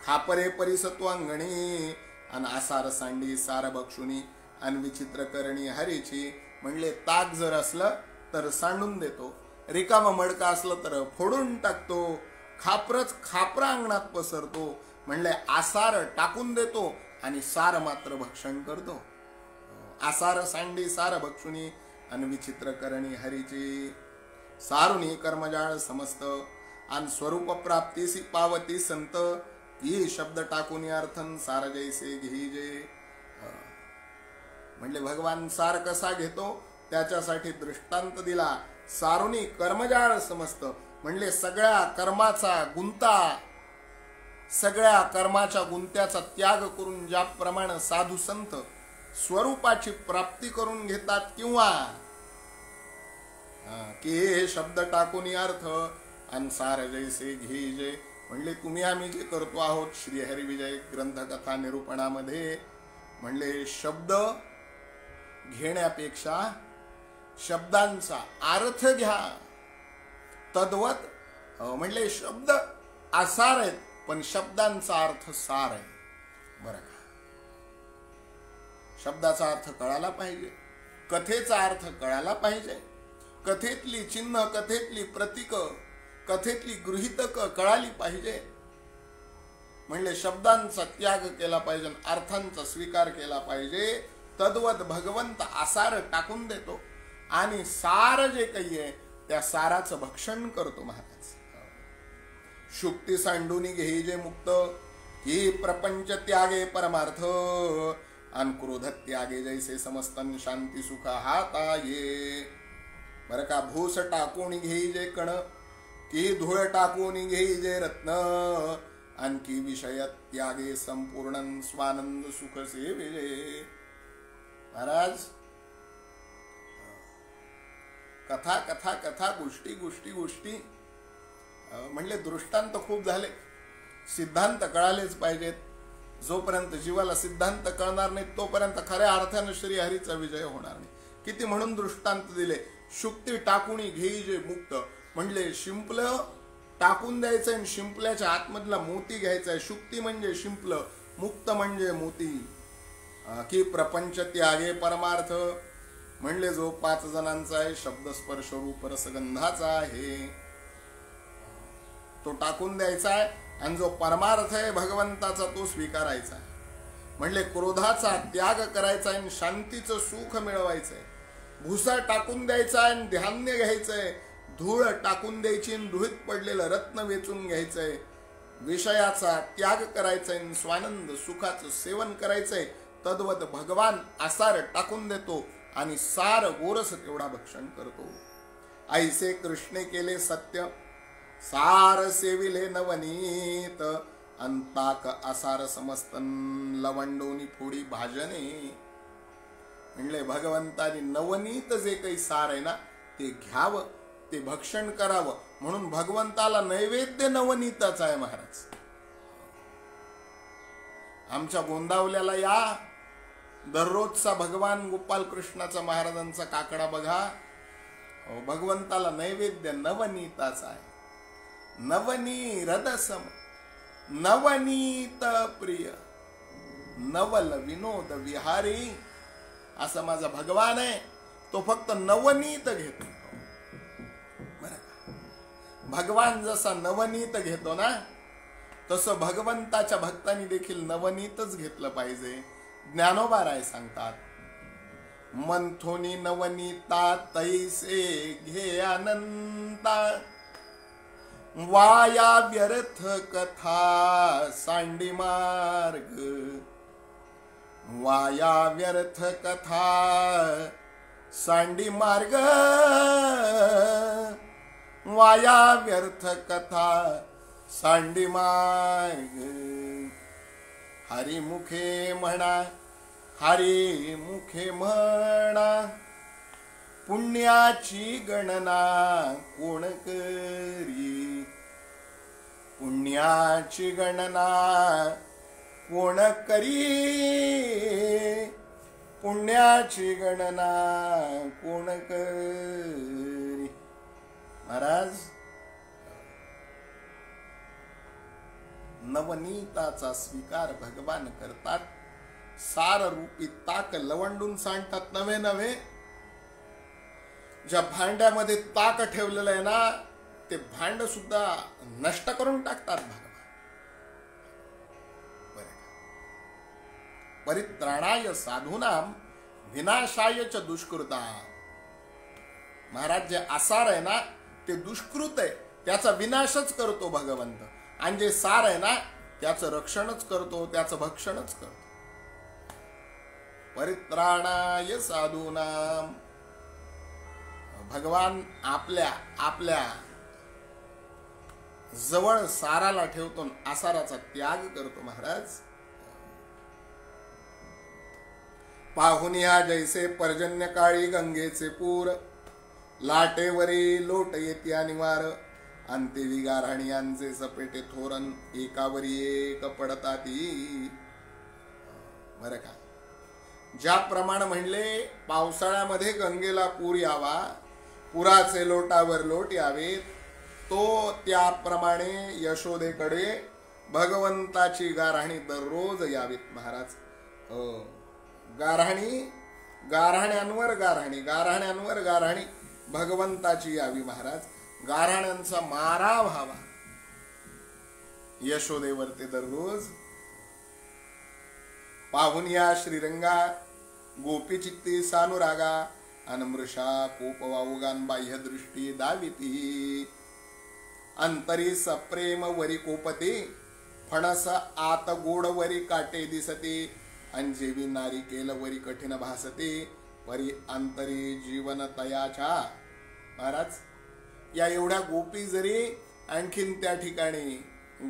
खापरे परिसत्व अंगणी, अन आसार सांडी सार बक्षुनी, अन विचित्र करणी हरीची. म्हणले ताक जर असलं तर सांडून देतो, रिकाम मडका असलं तर फोडून टाकतो, खापरच खापरा अंगणात पसरतो. म्हणले आसार टाकून देतो आणि सार मात्र भक्षण करतो. आसार सांडी सार भक्षुनी, अन विचित्र करणी हरीची. सारुनी कर्मजाळ समस्त, आणि स्वरूप प्राप्तीसी पावती संत. ही शब्द टाकून अर्थन सार जैसे घे जे. म्हणजे भगवान सार कसा घेतो त्याच्यासाठी दृष्टांत दिला. सारुनी कर्मजाळ समजतं, म्हणजे सगळ्या कर्माचा गुंता, सगळ्या कर्माच्या गुंत्याचा त्याग करून ज्याप्रमाणे साधू संत स्वरूपाची प्राप्ती करून घेतात, किंवा की हे शब्द टाकून अर्थ अन्सार जैसे घेजे, म्हणले तुम्ही आम्ही जे करतो आहोत श्रीहरी विजय ग्रंथकथा निरूपणामध्ये, म्हणले शब्द घेण्यापेक्षा शब्दांचा अर्थ घ्या. तद्वत म्हणले शब्द आसार आहेत पण शब्दांचा अर्थ सार आहे. बरं का, शब्दाचा अर्थ कळाला पाहिजे, कथेचा अर्थ कळाला पाहिजे, कथेतली चिन्ह, कथेतली प्रतीक, कथेतली गृहीतक कळाली पाहिजे. म्हणले शब्दांचा त्याग केला पाहिजे, अर्थांचा स्वीकार केला पाहिजे. तद्वत भगवंत आसार टाकून देतो आणि सार जे काही आहे त्या साराचं भक्षण करतो महाराज. शुक्ती सांडूनी घेई जे मुक्त, ही प्रपंच त्यागे परमार्थ, अन क्रोध त्यागे जैसे समस्तन शांती सुख हाता ये. बरं का, भूस टाकून घेई जे कण, की धूळ टाकून घेई जे रत्न, आणखी विषय त्यागे संपूर्ण स्वानंद सुख सेवे. महाराज कथा कथा कथा गोष्टी गोष्टी गोष्टी म्हणले दृष्टांत खूप झाले, सिद्धांत कळालेच पाहिजेत. जोपर्यंत जीवाला सिद्धांत कळणार नाही तोपर्यंत खऱ्या अर्थाने श्रीहरीचा विजय होणार नाही. किती म्हणून दृष्टांत दिले. शुक्ती टाकुणी घेई जे मुक्त, म्हणले शिंपलं टाकून द्यायचंय आणि शिंपल्याच्या आतमधला मोती घ्यायचा आहे. शुक्ती म्हणजे शिंपलं, मुक्त म्हणजे मोती. की प्रपंच त्यागे परमार्थ, म्हणले जो 5 जणांचा आहे, शब्द स्पर्श रूप रसगंधाचा आहे, तो टाकून द्यायचा आहे. आणि जो परमार्थ आहे भगवंताचा तो स्वीकारायचा आहे. म्हणले क्रोधाचा त्याग करायचा आहे, शांतीचं सुख मिळवायचंय. भुसा टाकून द्यायचा आहे, धान्य घ्यायचंय. धूळ टाकून द्यायची, धुळीत पडलेलं रत्न वेचून घ्यायचंय. विषयाचा त्याग करायचाय, स्वानंद सुखाचं सेवन करायचंय. तद्वत भगवान आसार टाकून देतो आणि सार गोरस तेवढा भक्षण करतो. ऐसे कृष्णे केले सत्य, सार सेविले नवनीत, अंताक आसार समस्तन लवंडोनी फोडी भाजने. म्हणले भगवंतानी नवनीत जे काही सार आहे ना ते घ्यावं, ते भक्षण करावं. म्हणून भगवंताला नैवेद्य नवनीताचा आहे महाराज. आमच्या गोंदावल्याला या, दररोजचा भगवान गोपाल कृष्णाचा महाराजांचा काकडा बघा. भगवंताला नैवेद्य नवनीताचा आहे. नवनी हृदसम, नवनीत प्रिय, नवल विनोद विहारी, असा माझा भगवान आहे. तो फक्त नवनीत घेतो. भगवान जसा नवनीत घेतो ना तसं भगवंताच्या भक्तांनी देखील नवनीतच घेतलं पाहिजे. ज्ञानोबा राय सांगतात, मंथोनी नवनीता तैसे घे अनंता, वाया व्यर्थ कथा सांडी मार्ग, वाया व्यर्थ कथा सांडी मार्ग, वाया व्यर्थ कथा सांडी मार्ग. हरिमुखे म्हणा, हरिमुखे म्हणा, पुण्याची गणना कोण करी, पुण्याची गणना कोण करी, पुण्याची गणना कोण करी. महाराज नवनीताचा स्वीकार भगवान करतात. सार रूपी ताक लवंडून सांडतात नवे नवे. ज्या भांड्यामध्ये ताक ठेवलेलं आहे ना ते भांड सुद्धा नष्ट करून टाकतात भगवान. परित्राणाय साधूनाम विनाशाय च दुष्कृता. महाराज जे आसार आहे ना ते दुष्कृत आहे, त्याचा विनाशच करतो भगवंत. आणि जे सार आहे ना त्याचं रक्षणच करतो, त्याचं भक्षणच करतो. परित्राणाय साधूनाम. भगवान आपल्या जवळ साराला ठेवतो, आसाराचा त्याग करतो महाराज. पाहुनिया जैसे पर्जन्य काळी गंगेचे पूर, लाटेवरी लोट येत्या निवार, अंतेवी गाऱ्हाणियांचे सपेटे थोरन, एकावरी एक पडताती. बरं का, ज्याप्रमाणे म्हणले पावसाळ्यामध्ये गंगेला पूर यावा, पुराचे लोटावर लोट यावेत, तो त्याप्रमाणे यशोदेकडे भगवंताची गाऱ्हाणी दररोज यावीत महाराज. गाऱ्हाण्यांवर गाऱ्हाणी भगवंताची यावी महाराज. गाऱ्हाण्यांचा मारा व्हावा यशोदेवर ते दररोज. पाहुनिया श्रीरंगा गोपी चित्ती सानुरागा, अनमृषा कोप वाउगान बाह्य दृष्टी दाविती. अंतरी सप्रेम वरी कोपते, फणस आत गोड वरी काटे दिसते, अंजेवी नारिकेल वरी कठीण भासते, परी अंतरी जीवन तयाच्या. महाराज, या एवढ्या गोपी जरी आणखीन त्या ठिकाणी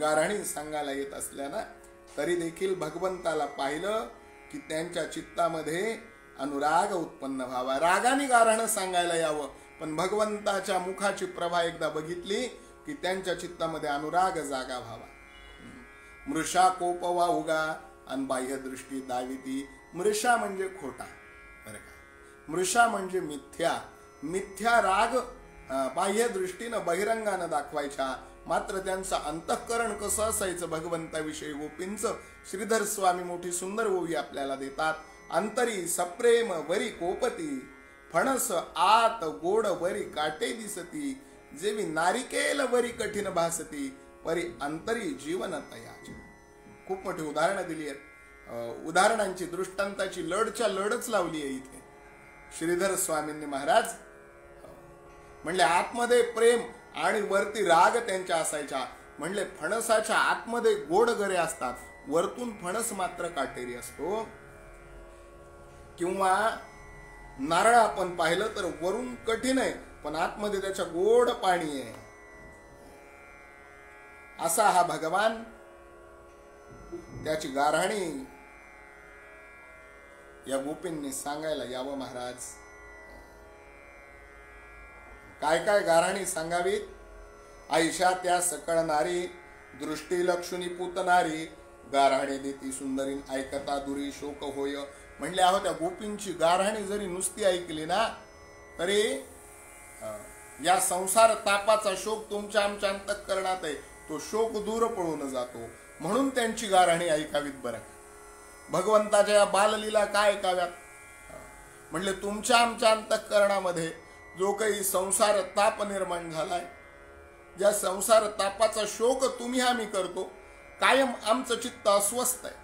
गाऱ्हाणी सांगायला येत असल्या ना, तरी देखील भगवंताला पाहिलं की त्यांच्या चित्तामध्ये अनुराग उत्पन्न व्हावा. रागाने गाऱ्हाणं सांगायला यावं, पण भगवंताच्या मुखाची प्रभा एकदा बघितली की त्यांच्या चित्तामध्ये अनुराग जागा व्हावा. मृषा कोप वाहुगा आणि बाह्य दृष्टी दाविती. मृषा म्हणजे खोटा, बरं का, मृषा म्हणजे मिथ्या राग बाह्य दृष्टीनं बहिरंगानं दाखवायच्या. मात्र त्यांचं अंतःकरण कसं असायचं भगवंताविषयी गोपींचं, श्रीधर स्वामी मोठी सुंदर ओवी आपल्याला देतात. अंतरी सप्रेम वरी कोपती, फणस आत गोड वरी काटे दिसती, जेवी नारिकेल वरी कठीण भासती, परी अंतरी जीवन तयाची. खूप मोठी उदाहरणं दिली आहेत. उदाहरणांची दृष्टांताची लढच लावली आहे इथे श्रीधर स्वामींनी महाराज. म्हणले आतमध्ये प्रेम आणि वरती राग त्यांच्या असायच्या. म्हणले फणसाच्या आतमध्ये गोड गरे असतात, वरतून फणस मात्र काटेरी असतो. किंवा नारळ आपण पाहिलं तर वरून कठीण आहे, पण आतमध्ये त्याच्या गोड पाणी आहे. असा हा भगवान. त्याची गाऱ्हाणी या गोपींनी सांगायला यावं महाराज. काय काय गाऱ्हाणी सांगावी. आयशा त्या सकळ नारी, दृष्टी लक्षुनी पूतनारी, गाऱ्हाणी देती सुंदरीन ऐकता दुरी शोक होय. म्हणले आहो त्या गोपींची गाऱ्हाणी जरी नुसती ऐकली ना, तरी या संसार तापाचा शोक तुमच्या आमच्या अंतःकरणात आहे, तो शोक दूर पळून जातो. म्हणून त्यांची गाऱ्हाणी ऐकावीत. बरं, भगवंताच्या या बाललीला काय ऐकाव्यात. म्हणले तुमच्या आमच्या अंतःकरणामध्ये जो काही संसार ताप निर्माण झालाय, ज्या संसार तापाचा शोक तुम्ही आम्ही करतो, कायम आमचं चित्त अस्वस्थ आहे,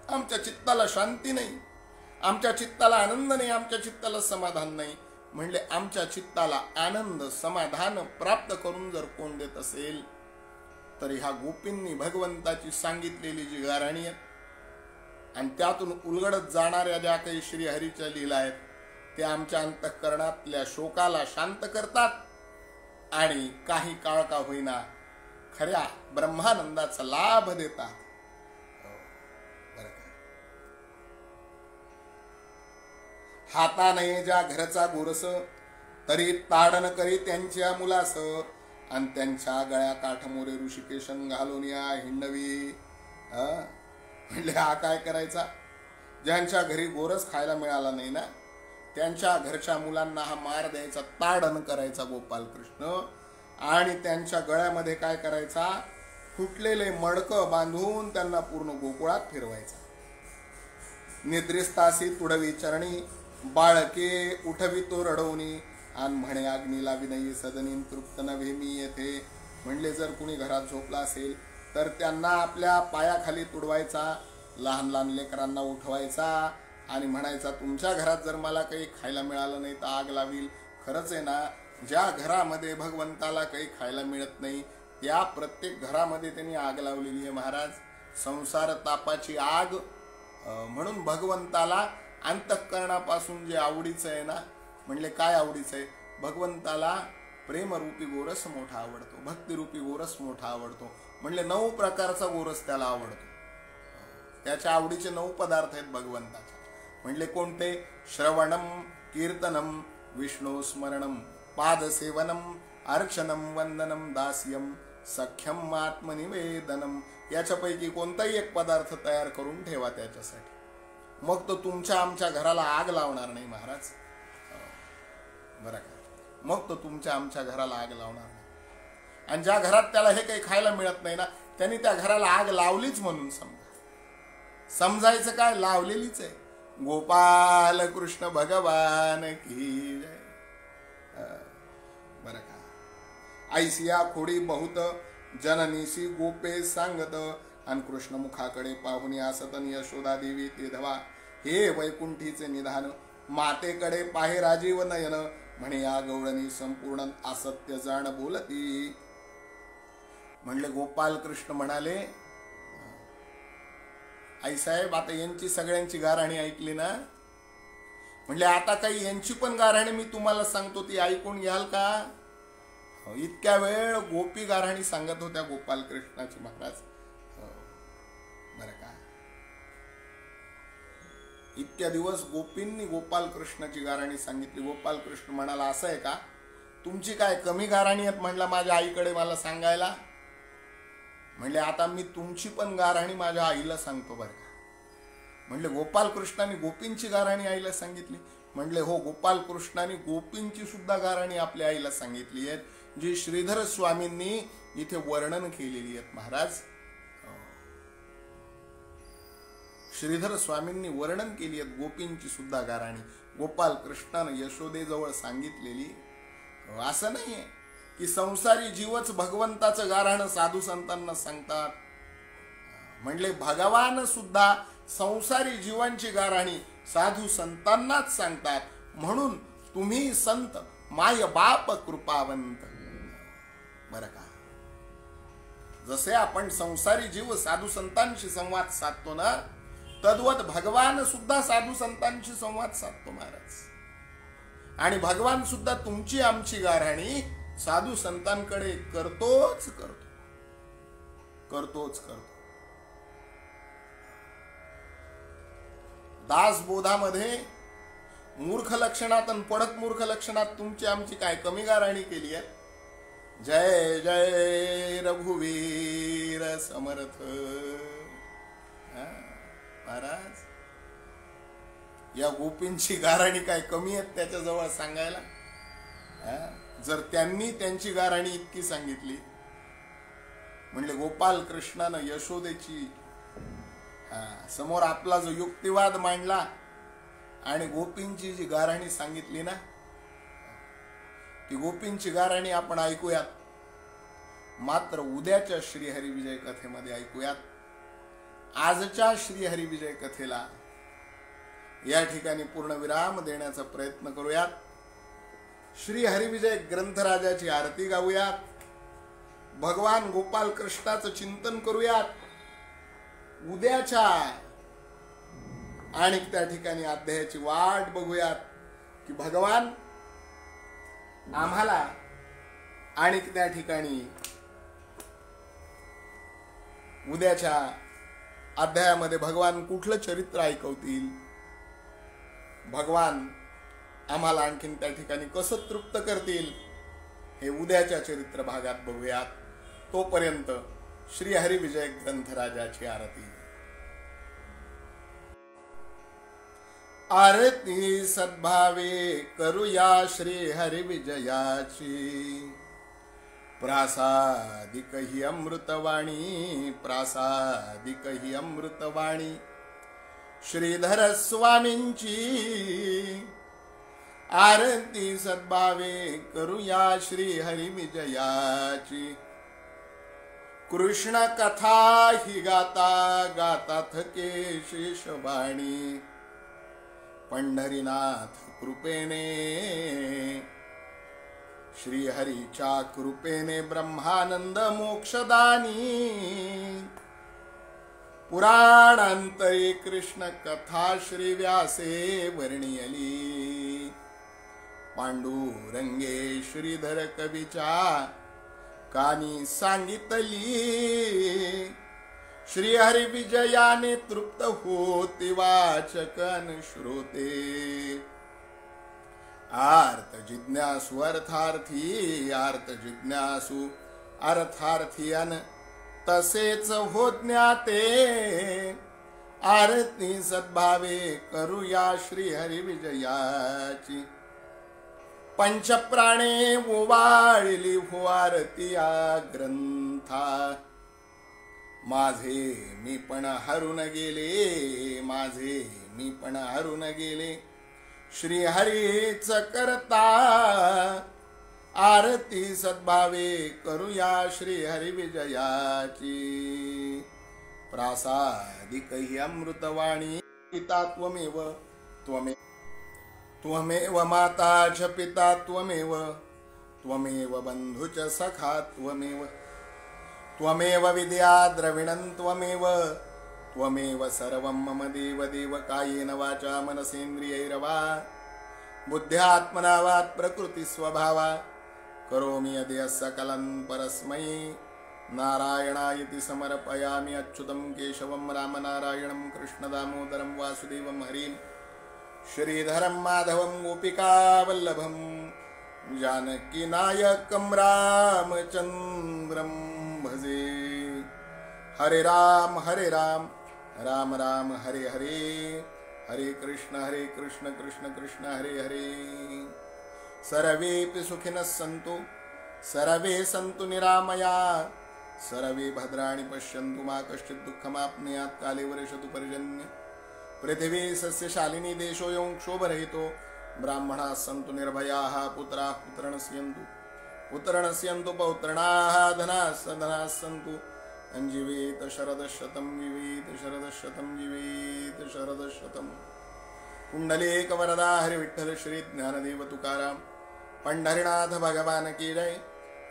आमच्या चित्ताला शांती नाही, आमच्या चित्ताला आनंद नाही, आमच्या चित्ताला समाधान नाही. म्हणले आमच्या चित्ताला आनंद समाधान प्राप्त करून जर कोण देत असेल, तरी ह्या गोपींनी भगवंताची सांगितलेली जी गाऱ्हाणी आहे आणि त्यातून उलगडत जाणाऱ्या ज्या काही श्रीहरीच्या लीला आहेत, ते आमच्या अंतःकरणातल्या शोकाला शांत करतात आणि काही काळ का होईना खऱ्या ब्रह्मानंदाचा लाभ देतात. हाताने ज्या घरचा गोरस, तरी ताडण करी त्यांच्या मुलास, आणि त्यांच्या गळ्या काठमोरे ऋषिकेशन घालून या हिंडवी. म्हणले हा काय करायचा. ज्यांच्या घरी गोरस खायला मिळाला नाही ना, त्यांच्या घरच्या मुलांना हा मार द्यायचा, ताडण करायचा गोपाल कृष्ण. आणि त्यांच्या गळ्यामध्ये काय करायचा, फुटलेले मडकं बांधून त्यांना पूर्ण गोकुळात फिरवायचा. निद्रिस्तासी तुडवी चरणी, बाळके उठवी तो रडवणी, आणि म्हणे अग्नीला विनयी सदनी तृप्त नव्हे मी येथे. म्हणले जर कुणी घरात झोपला असेल तर त्यांना आपल्या पायाखाली तुडवायचा, लहान लहान लेकरांना उठवायचा आणि म्हणायचा तुमच्या घरात जर मला काही खायला मिळालं नाही तर आग लावील. खरंच आहे ना, ज्या घरामध्ये भगवंताला काही खायला मिळत नाही त्या प्रत्येक घरामध्ये त्यांनी आग लावलेली आहे महाराज. संसार तापाची आग. म्हणून भगवंताला अंतःकरणापासून जे आवडीचं आहे ना, म्हणले काय आवडीचं आहे? भगवंताला प्रेमरूपी गोरस मोठा आवडतो, भक्तिरूपी गोरस मोठा आवडतो. म्हणले 9 प्रकारचा गोरस त्याला आवडतो. त्याच्या आवडीचे 9 पदार्थ आहेत भगवंताचे. म्हणले कोणते? श्रवणम, कीर्तनम, विष्णू स्मरणम, पादसेवनम, अर्चनम, वंदनम, दास्यम, सख्यम, आत्मनिवेदनम. याच्यापैकी कोणताही एक पदार्थ तयार करून ठेवा त्याच्यासाठी. मग तो तुमच्या आमच्या घराला आग लावणार नाही महाराज. बरं का? मग तो तुमच्या आमच्या घराला आग लावणार नाही. आणि ज्या घरात त्याला हे काही खायला मिळत नाही ना, त्यांनी त्या घराला आग लावलीच म्हणून समजायचं. काय? लावलेलीच आहे. गोपाल कृष्ण भगवान की जय. बरं का? ऐसिया खोडी बहुत जननीसी गोपे सांगत, आणि कृष्ण मुखाकडे पाहुनी आसतन यशोदा देवी ते धवा. हे वैकुंठीचे निधान, मातेकडे पाहे राजीव नयन, म्हणे या गवळणी संपूर्ण असत्य जाण बोलती. म्हणले गोपाल कृष्ण म्हणाले, आई साहेब आता यांची सगळ्यांची गाराणी ऐकली ना, म्हणले आता काही यांची पण गाराणी मी तुम्हाला सांगतो, ती ऐकून घ्याल का? इतक्या वेळ गोपी गाराणी सांगत होत्या गोपाल कृष्णाची महाराज. बरं का? इतक्या दिवस गोपींनी गोपाल कृष्णाची गाराणी सांगितली. गोपाल कृष्ण म्हणाला, असं आहे का? तुमची काय कमी गाराणी आहेत म्हणला माझ्या आईकडे मला सांगायला? म्हणले आता मी तुमची पण गाराणी माझ्या आईला सांगतो बरं का. म्हणले गोपाल कृष्णाने गोपींची गाराणी आईला सांगितली? म्हणले हो, गोपाल कृष्णाने गोपींची सुद्धा गाराणी आपल्या आईला सांगितली आहेत, जी श्रीधर स्वामींनी इथे वर्णन केलेली आहेत महाराज. श्रीधर स्वामींनी वर्णन केली आहेत गोपींची सुद्धा गाराणी, गोपाल कृष्णाने यशोदेजवळ सांगितलेली. असं नाहीये की संसारी जीवच भगवंताचं गाराणं साधू संतांना सांगतात. म्हणले भगवान सुद्धा संसारी जीवांची गाराणी साधू संतांनाच सांगतात. म्हणून तुम्ही संत माय बाप कृपावंत. बरं का? जसे आपण संसारी जीव साधू संतांशी संवाद साधतो ना, तद्वत भगवान सुद्धा साधू संतांशी संवाद साधतो महाराज. आणि भगवान सुद्धा तुमची आमची गाराणी साधू संतांकडे करतोच करतो. दासबोधामध्ये मूर्ख लक्षणात आणि पडक मूर्ख लक्षणात तुमची आमची काय कमी गाराणी केली आहे? जय जय रघुवीर समर्थ. महाराज, या गोपींची गाराणी काय कमी आहेत त्याच्याजवळ सांगायला? जर त्यांनी त्यांची गाराणी इतकी सांगितली, म्हणले गोपाल कृष्णानं यशोदेची समोर आपला जो युक्तिवाद मांडला आणि गोपींची जी गाराणी सांगितली ना, ती गोपींची गाराणी आपण ऐकूयात. मात्र उद्याच्या श्रीहरिविजय कथेमध्ये ऐकूयात. आजच्या श्रीहरिविजय कथेला या ठिकाणी पूर्ण विराम देण्याचा प्रयत्न करूयात. श्री हरिविजय ग्रंथराजाची आरती गाऊयात. भगवान गोपाल कृष्णाचं चिंतन करूयात. उद्याच्या आणि त्या ठिकाणी अध्यायाची वाट बघूयात की भगवान आम्हाला आणि त्या ठिकाणी उद्याच्या अध्यायामध्ये भगवान कुठलं चरित्र ऐकवतील, भगवान आम्हाला आणखीन त्या ठिकाणी कसं तृप्त करतील, हे उद्याच्या चरित्र भागात बघूयात. तोपर्यंत श्री हरिविजय ग्रंथराजाची आरती. आरती सद्भावे करूया श्री हरिविजयाची. प्रासादिक ही अमृतवाणी, प्रासादिक ही अमृतवाणी श्रीधर स्वामींची. आरती सद्भावे करूया श्री हरिविजयाची. कृष्ण कथा ही गाता गाता थके शेषवाणी. पंढरीनाथ कृपेने, श्री हरीच्या कृपेने ब्रह्मानंद मोक्षदानी. पुराणांतरे कृष्ण कथा श्री व्यासे वर्णियली पांडुरंगे श्रीधर कवीच्या कानी सांगितली श्रीहरी विजयाने तृप्त होते वाचकन श्रोते आर्त जिज्ञासु अर्थार्थी आर्त जिज्ञासु अर्थार्थी अन तसेच हो ज्ञाते आरती सद्भावे करूया श्रीहरी विजयाची पंचप्राणे ओवाळली हो आरती या ग्रंथा माझे मी पण हरून गेले माझे मी पण हरून गेले श्रीहरीच करता आरती सद्भावे करूया श्रीहरी विजयाची प्रासादिक ही अमृतवाणी पिता त्वमेव त्वमेव माता च पिता त्वमेव त्वमेव बंधु च सखा त्वमेव त्वमेव विद्या द्रविणं त्वमेव त्वमेव सर्वं मम देव देव कायेन वाचा मनसेन्द्रियैर्वा बुद्ध्यात्मना वात् प्रकृति स्वभावा करोमि यदि सकलं परस्मै नारायणायति समर्पयामि अच्युतं केशवं रामनारायणं कृष्णदामोदरं वासुदेवं हरिं श्रीधरं माधवं गोपिकावल्लभं जानकीनायकं रामचन्द्रं भजे हरे राम राम राम हरे हरे हरे कृष्ण कृष्ण कृष्ण हरे हरे सर्वेपि सुखिनः सन्तु सर्वे सन्तु निरामया सर्वे भद्राणि पश्यन्तु मा कश्चित् दुःखमाप्नुयात् काले वर्षतु पर्जन्य पृथिवी सस्यशालिनी देशोऽयं क्षोभरहितो ब्राह्मणाः सन्तु निर्भयाः पुत्राः पुत्रणस्यन्तु पौत्रणाः धनाः सन्तु जीवेत शरदशतं जीवेत शरदशतं जीवेत शरदशतं कुंडलेक वरदा हरि विठ्ठल श्री ज्ञानदेव तुकाराम पंढरीनाथ भगवान की जय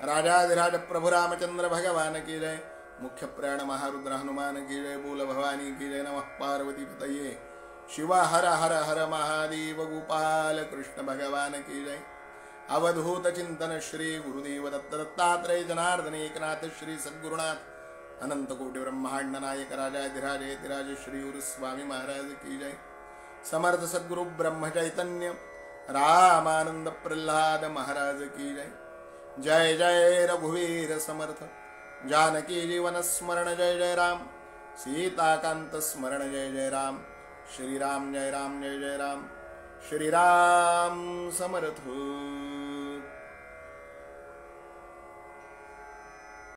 राजाधिराज प्रभु रामचंद्र भगवान की जय मुख्य प्राण महारुद्र हनुमान की जय बोल भवानी की जय नमः पार्वती पतये शिव हर हर हर महादेव गोपाल कृष्ण भगवान की जय अवधूत चिंतन श्री गुरुदेव दत्त दत्तात्रेय जनार्दन एकनाथ श्री सद्गुरुनाथ अनंत कोटि ब्रह्मांड नायक राजाधिराज यतिराज श्री गुरु स्वामी महाराज की जय समर्थ सद्गुरु ब्रह्म चैतन्य रामानंद प्रह्लाद महाराज की जय जय जय रघुवीर समर्थ जानकी जीवन स्मरण जय जय राम सीताकांत स्मरण जय जय राम श्री राम जय जय राम श्री राम समर्थ।